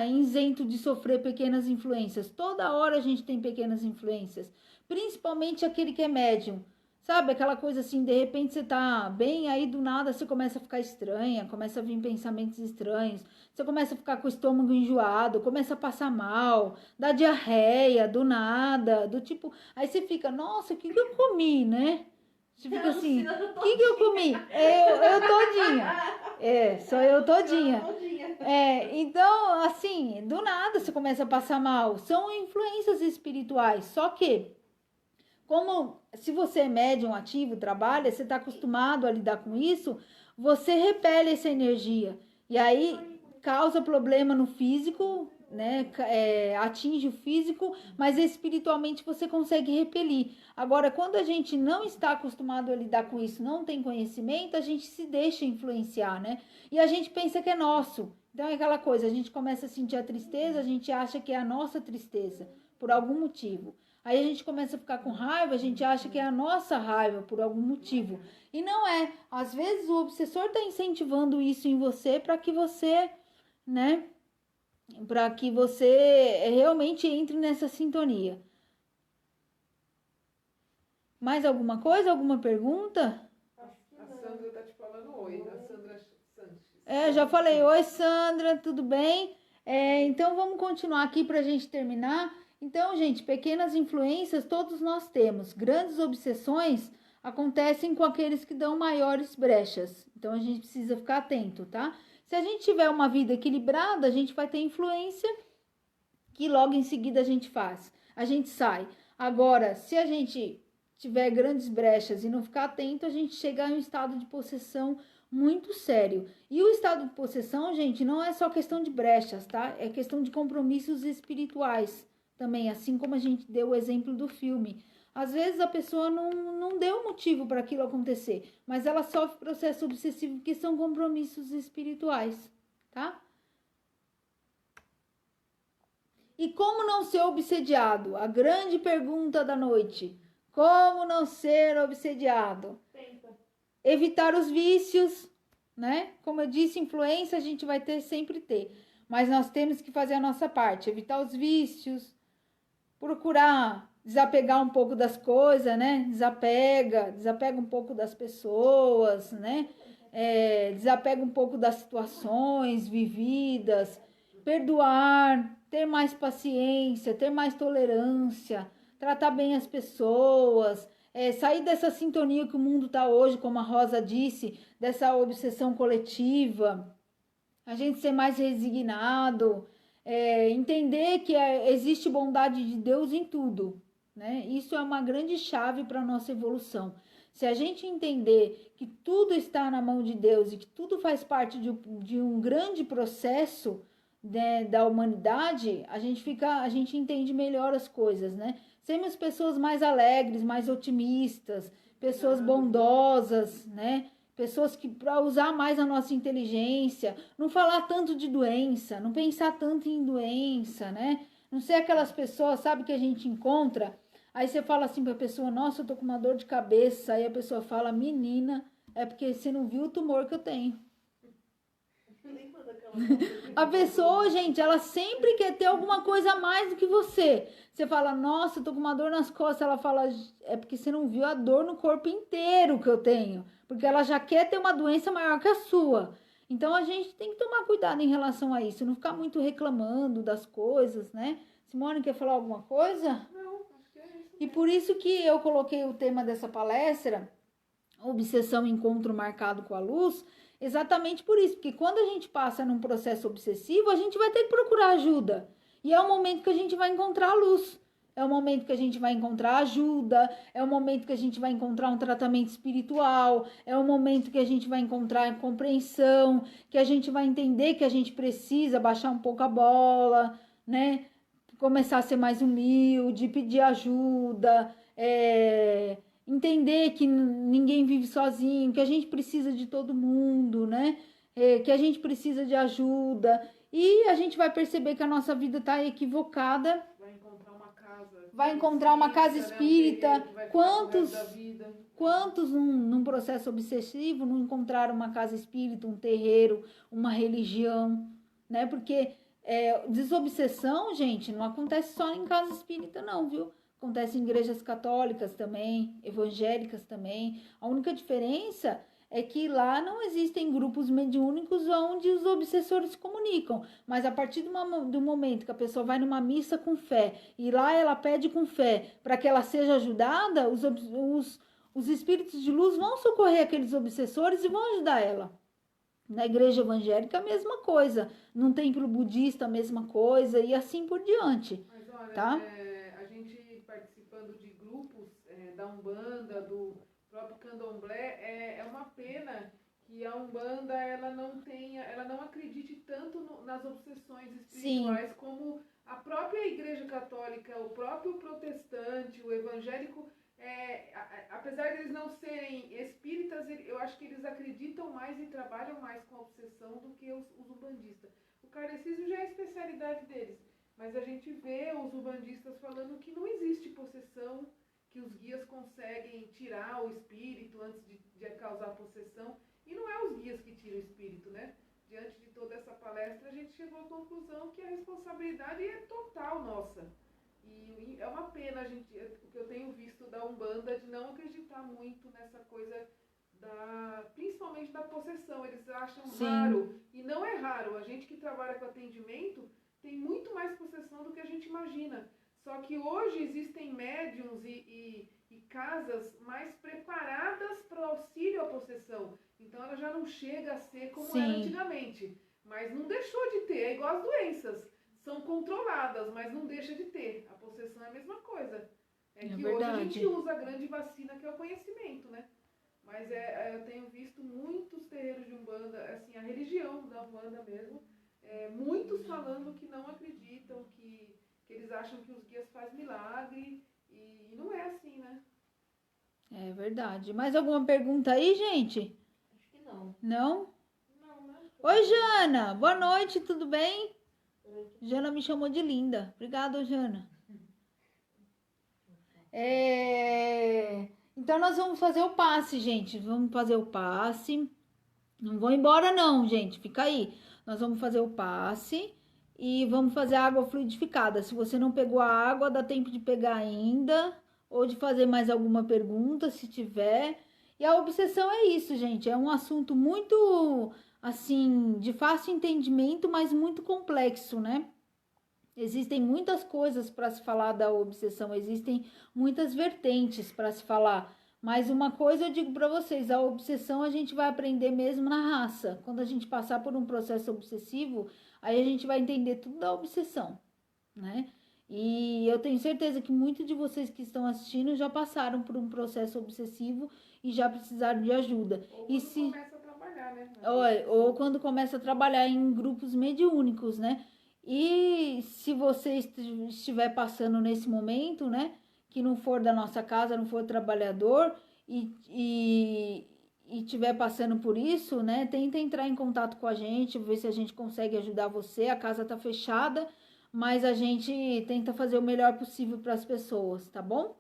isento de sofrer pequenas influências. Toda hora a gente tem pequenas influências. Principalmente aquele que é médium. Sabe, aquela coisa assim, de repente você tá bem, aí do nada você começa a ficar estranha, começa a vir pensamentos estranhos, você começa a ficar com o estômago enjoado, começa a passar mal, dá diarreia, do nada, do tipo... Aí você fica, nossa, o que eu comi, né? Você fica assim, o que eu comi? Eu todinha. Sou eu todinha. Então, assim, do nada você começa a passar mal. São influências espirituais, só que... Como se você é médium ativo, trabalha, você está acostumado a lidar com isso, você repele essa energia. E aí causa problema no físico, né, atinge o físico, mas espiritualmente você consegue repelir. Agora, quando a gente não está acostumado a lidar com isso, não tem conhecimento, a gente se deixa influenciar, né? E a gente pensa que é nosso. Então é aquela coisa, a gente começa a sentir a tristeza, a gente acha que é a nossa tristeza, por algum motivo. Aí a gente começa a ficar com raiva, a gente acha que é a nossa raiva por algum motivo. E não é. Às vezes o obsessor está incentivando isso em você para que você, né, para que você realmente entre nessa sintonia. Mais alguma coisa? Alguma pergunta? A Sandra tá te falando oi. A Sandra Sanches. Já falei. Oi, Sandra, tudo bem? Então, vamos continuar aqui para a gente terminar. Então, gente, pequenas influências todos nós temos. Grandes obsessões acontecem com aqueles que dão maiores brechas. Então, a gente precisa ficar atento, tá? Se a gente tiver uma vida equilibrada, a gente vai ter influência que logo em seguida a gente faz. A gente sai. Agora, se a gente tiver grandes brechas e não ficar atento, a gente chega a um estado de possessão muito sério. E o estado de possessão, gente, não é só questão de brechas, tá? É questão de compromissos espirituais também, assim como a gente deu o exemplo do filme. Às vezes a pessoa não deu motivo para aquilo acontecer, mas ela sofre processo obsessivo que são compromissos espirituais, tá? E como não ser obsediado? A grande pergunta da noite. Como não ser obsediado? Tenta. Evitar os vícios, né? Como eu disse, influência a gente vai sempre ter. Mas nós temos que fazer a nossa parte. Evitar os vícios, procurar desapegar um pouco das coisas, né? Desapega um pouco das pessoas, né? Desapega um pouco das situações vividas, perdoar, ter mais paciência, ter mais tolerância, tratar bem as pessoas, sair dessa sintonia que o mundo está hoje, como a Rosa disse, dessa obsessão coletiva, a gente ser mais resignado, entender que existe bondade de Deus em tudo, né? Isso é uma grande chave para a nossa evolução. Se a gente entender que tudo está na mão de Deus e que tudo faz parte de um grande processo, né, da humanidade, a gente entende melhor as coisas, né? Sermos pessoas mais alegres, mais otimistas, pessoas bondosas, né? Pessoas que, para usar mais a nossa inteligência, não falar tanto de doença, não pensar tanto em doença, né? Não ser aquelas pessoas, sabe, que a gente encontra, aí você fala assim para a pessoa, nossa, eu tô com uma dor de cabeça, aí a pessoa fala, menina, é porque você não viu o tumor que eu tenho. A pessoa, gente, ela sempre quer ter alguma coisa a mais do que você. Você fala, nossa, eu tô com uma dor nas costas. Ela fala, é porque você não viu a dor no corpo inteiro que eu tenho. Porque ela já quer ter uma doença maior que a sua. Então, a gente tem que tomar cuidado em relação a isso. Não ficar muito reclamando das coisas, né? Simone, quer falar alguma coisa? Não, acho que é isso. E por isso que eu coloquei o tema dessa palestra, Obsessão, Encontro Marcado com a Luz, exatamente por isso, porque quando a gente passa num processo obsessivo, a gente vai ter que procurar ajuda. E é o momento que a gente vai encontrar a luz. É o momento que a gente vai encontrar ajuda, é o momento que a gente vai encontrar um tratamento espiritual, é o momento que a gente vai encontrar compreensão, que a gente vai entender que a gente precisa baixar um pouco a bola, né? Começar a ser mais humilde, pedir ajuda, entender que ninguém vive sozinho, que a gente precisa de todo mundo, né? Que a gente precisa de ajuda. E a gente vai perceber que a nossa vida está equivocada. Vai encontrar uma casa espírita. Quantos num processo obsessivo não encontraram uma casa espírita, um terreiro, uma religião, né? Porque desobsessão, gente, não acontece só em casa espírita, não, viu? Acontece em igrejas católicas também, evangélicas também. A única diferença é que lá não existem grupos mediúnicos onde os obsessores se comunicam. Mas a partir do momento que a pessoa vai numa missa com fé e lá ela pede com fé para que ela seja ajudada, os espíritos de luz vão socorrer aqueles obsessores e vão ajudar ela. Na igreja evangélica, a mesma coisa. No templo budista, a mesma coisa e assim por diante. Mas olha, tá? A gente participando de grupos da Umbanda, do próprio Candomblé, é uma pena que a Umbanda ela não acredite tanto nas obsessões espirituais. Sim. Como a própria Igreja Católica, o próprio protestante, o evangélico, apesar de eles não serem espíritas, eu acho que eles acreditam mais e trabalham mais com a obsessão do que os umbandistas. O kardecismo já é a especialidade deles, mas a gente vê os umbandistas falando que não existe possessão, que os guias conseguem tirar o espírito antes de causar possessão. E não é os guias que tiram o espírito, né? Diante de toda essa palestra, a gente chegou à conclusão que a responsabilidade é total nossa. E é uma pena o que eu tenho visto da Umbanda de não acreditar muito nessa coisa principalmente da possessão. Eles acham Sim. raro. E não é raro. A gente que trabalha com atendimento tem muito mais possessão do que a gente imagina. Só que hoje existem médiums e casas mais preparadas para o auxílio à possessão. Então ela já não chega a ser como Sim. era antigamente. Mas não deixou de ter. É igual as doenças. São controladas, mas não deixa de ter. A possessão é a mesma coisa. É que verdade. Hoje a gente usa a grande vacina, que é o conhecimento, né? Mas eu tenho visto muitos terreiros de Umbanda, assim, a religião da Umbanda mesmo, muitos falando que não acreditam, que eles acham que os guias fazem milagre, e não é assim, né? É verdade. Mais alguma pergunta aí, gente? Acho que não. Não? Não, né? Oi, Jana. Boa noite, tudo bem? Jana me chamou de linda. Obrigada, Jana. Então, nós vamos fazer o passe, gente. Vamos fazer o passe. Não vou embora, não, gente. Fica aí. Nós vamos fazer o passe e vamos fazer a água fluidificada. Se você não pegou a água, dá tempo de pegar ainda. Ou de fazer mais alguma pergunta, se tiver. E a obsessão é isso, gente. É um assunto muito, assim, de fácil entendimento, mas muito complexo, né? Existem muitas coisas para se falar da obsessão, existem muitas vertentes para se falar. Mas uma coisa eu digo para vocês, a obsessão a gente vai aprender mesmo na raça. Quando a gente passar por um processo obsessivo, aí a gente vai entender tudo da obsessão, né? E eu tenho certeza que muitos de vocês que estão assistindo já passaram por um processo obsessivo e já precisaram de ajuda. Começa a trabalhar, né? Ou quando começa a trabalhar em grupos mediúnicos, né? E se você estiver passando nesse momento, né, que não for da nossa casa, não for trabalhador e estiver passando por isso, né, tenta entrar em contato com a gente, ver se a gente consegue ajudar você. A casa tá fechada, mas a gente tenta fazer o melhor possível para as pessoas, tá bom?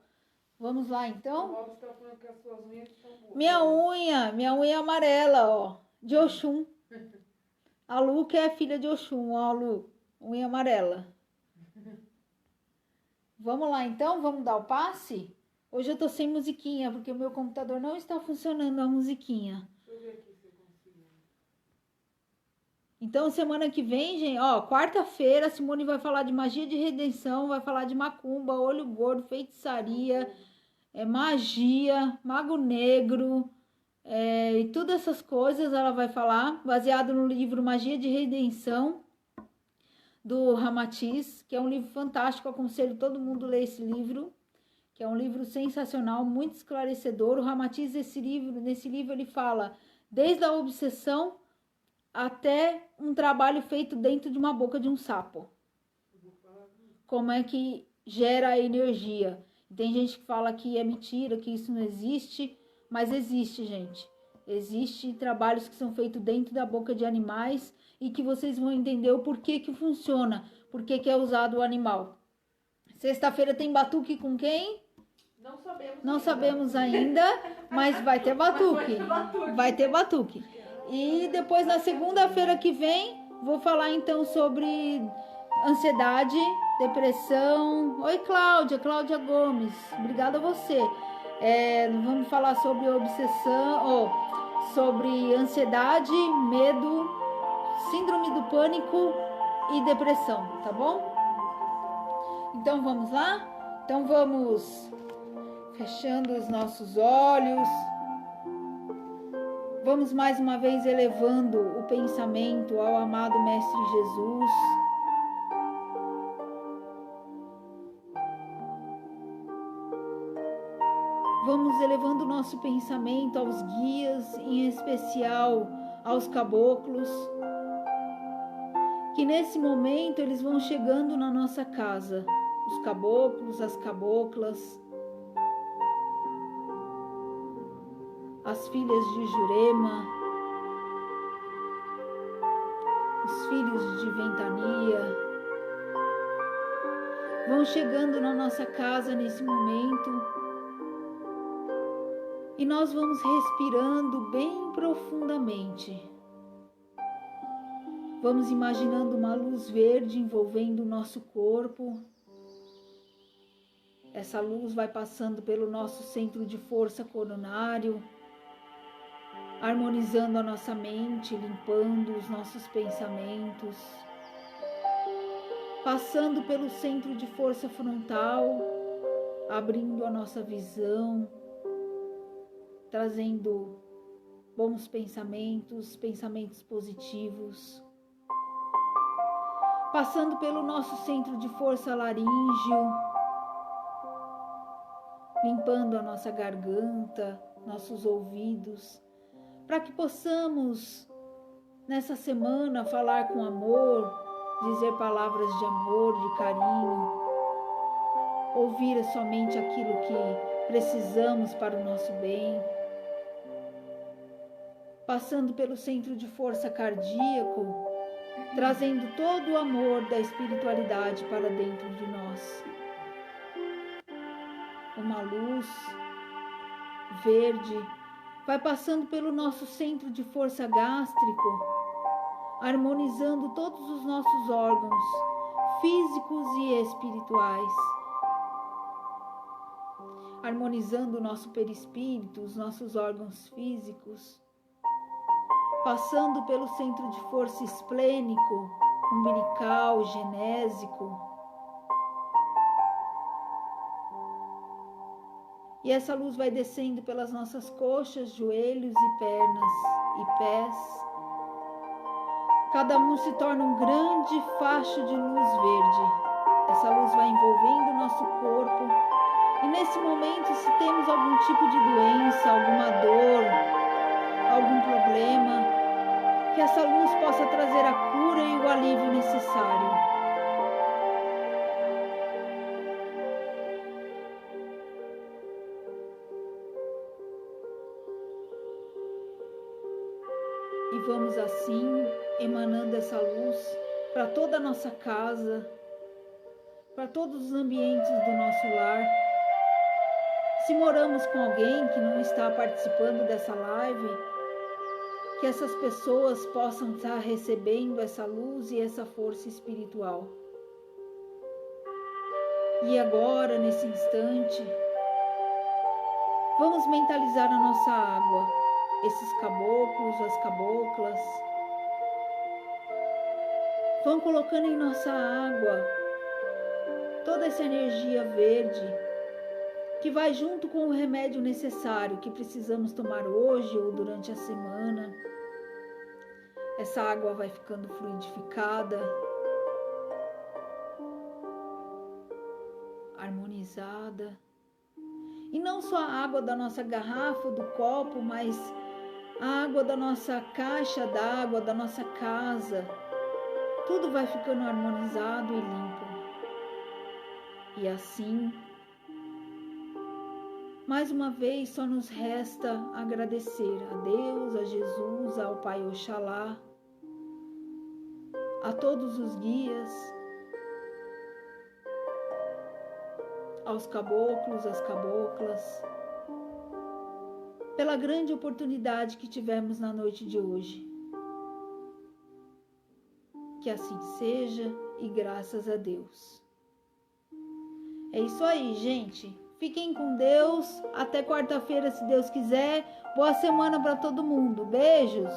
Vamos lá, então? O Robson tá falando que as suas unhas estão boas. Minha unha é amarela, ó, de Oxum. A Lu que é filha de Oxum, ó, Lu. Unha amarela. Vamos lá, então? Vamos dar o passe? Hoje eu tô sem musiquinha, porque o meu computador não está funcionando a musiquinha. Deixa eu ver aqui se eu consigo. Então, semana que vem, gente, ó, quarta-feira, a Simone vai falar de magia de redenção, vai falar de macumba, olho gordo, feitiçaria, magia, mago negro, e todas essas coisas ela vai falar, baseado no livro Magia de Redenção, do Ramatiz, que é um livro fantástico, aconselho todo mundo a ler esse livro, que é um livro sensacional, muito esclarecedor. O Ramatiz, nesse livro, ele fala desde a obsessão até um trabalho feito dentro de uma boca de um sapo. Como é que gera a energia. Tem gente que fala que é mentira, que isso não existe, mas existe, gente. Existem trabalhos que são feitos dentro da boca de animais e que vocês vão entender o porquê que funciona, porquê que é usado o animal. Sexta-feira tem batuque com quem? Não sabemos ainda, mas vai ter batuque. Vai ter batuque. E depois, na segunda-feira que vem, vou falar então sobre ansiedade, depressão. Oi, Cláudia Gomes. Obrigada a você. Vamos falar sobre obsessão, sobre ansiedade, medo, síndrome do pânico e depressão, tá bom? Então vamos lá? Então vamos fechando os nossos olhos. Vamos mais uma vez elevando o pensamento ao amado Mestre Jesus. Vamos elevando o nosso pensamento aos guias, em especial aos caboclos, que nesse momento eles vão chegando na nossa casa, os caboclos, as caboclas, as filhas de Jurema, os filhos de Ventania, vão chegando na nossa casa nesse momento e nós vamos respirando bem profundamente. Vamos imaginando uma luz verde envolvendo o nosso corpo. Essa luz vai passando pelo nosso centro de força coronário, harmonizando a nossa mente, limpando os nossos pensamentos, passando pelo centro de força frontal, abrindo a nossa visão, trazendo bons pensamentos, pensamentos positivos, passando pelo nosso centro de força laríngeo, limpando a nossa garganta, nossos ouvidos, para que possamos, nessa semana, falar com amor, dizer palavras de amor, de carinho, ouvir somente aquilo que precisamos para o nosso bem, passando pelo centro de força cardíaco, trazendo todo o amor da espiritualidade para dentro de nós. Uma luz verde vai passando pelo nosso centro de força gástrico, harmonizando todos os nossos órgãos físicos e espirituais, harmonizando o nosso perispírito, os nossos órgãos físicos, passando pelo centro de força esplênico, umbilical, genésico. E essa luz vai descendo pelas nossas coxas, joelhos e pernas e pés. Cada um se torna um grande facho de luz verde. Essa luz vai envolvendo o nosso corpo. E nesse momento, se temos algum tipo de doença, alguma dor, algum problema, que essa luz possa trazer a cura e o alívio necessário. E vamos assim, emanando essa luz para toda a nossa casa, para todos os ambientes do nosso lar. Se moramos com alguém que não está participando dessa live, que essas pessoas possam estar recebendo essa luz e essa força espiritual. E agora, nesse instante, vamos mentalizar a nossa água, esses caboclos, as caboclas. Vão colocando em nossa água toda essa energia verde que vai junto com o remédio necessário que precisamos tomar hoje ou durante a semana. Essa água vai ficando fluidificada, harmonizada. E não só a água da nossa garrafa, do copo, mas a água da nossa caixa d'água, da nossa casa. Tudo vai ficando harmonizado e limpo. E assim, mais uma vez, só nos resta agradecer a Deus, a Jesus, ao Pai Oxalá, a todos os guias, aos caboclos, às caboclas, pela grande oportunidade que tivemos na noite de hoje. Que assim seja e graças a Deus. É isso aí, gente. Fiquem com Deus. Até quarta-feira, se Deus quiser. Boa semana para todo mundo. Beijos.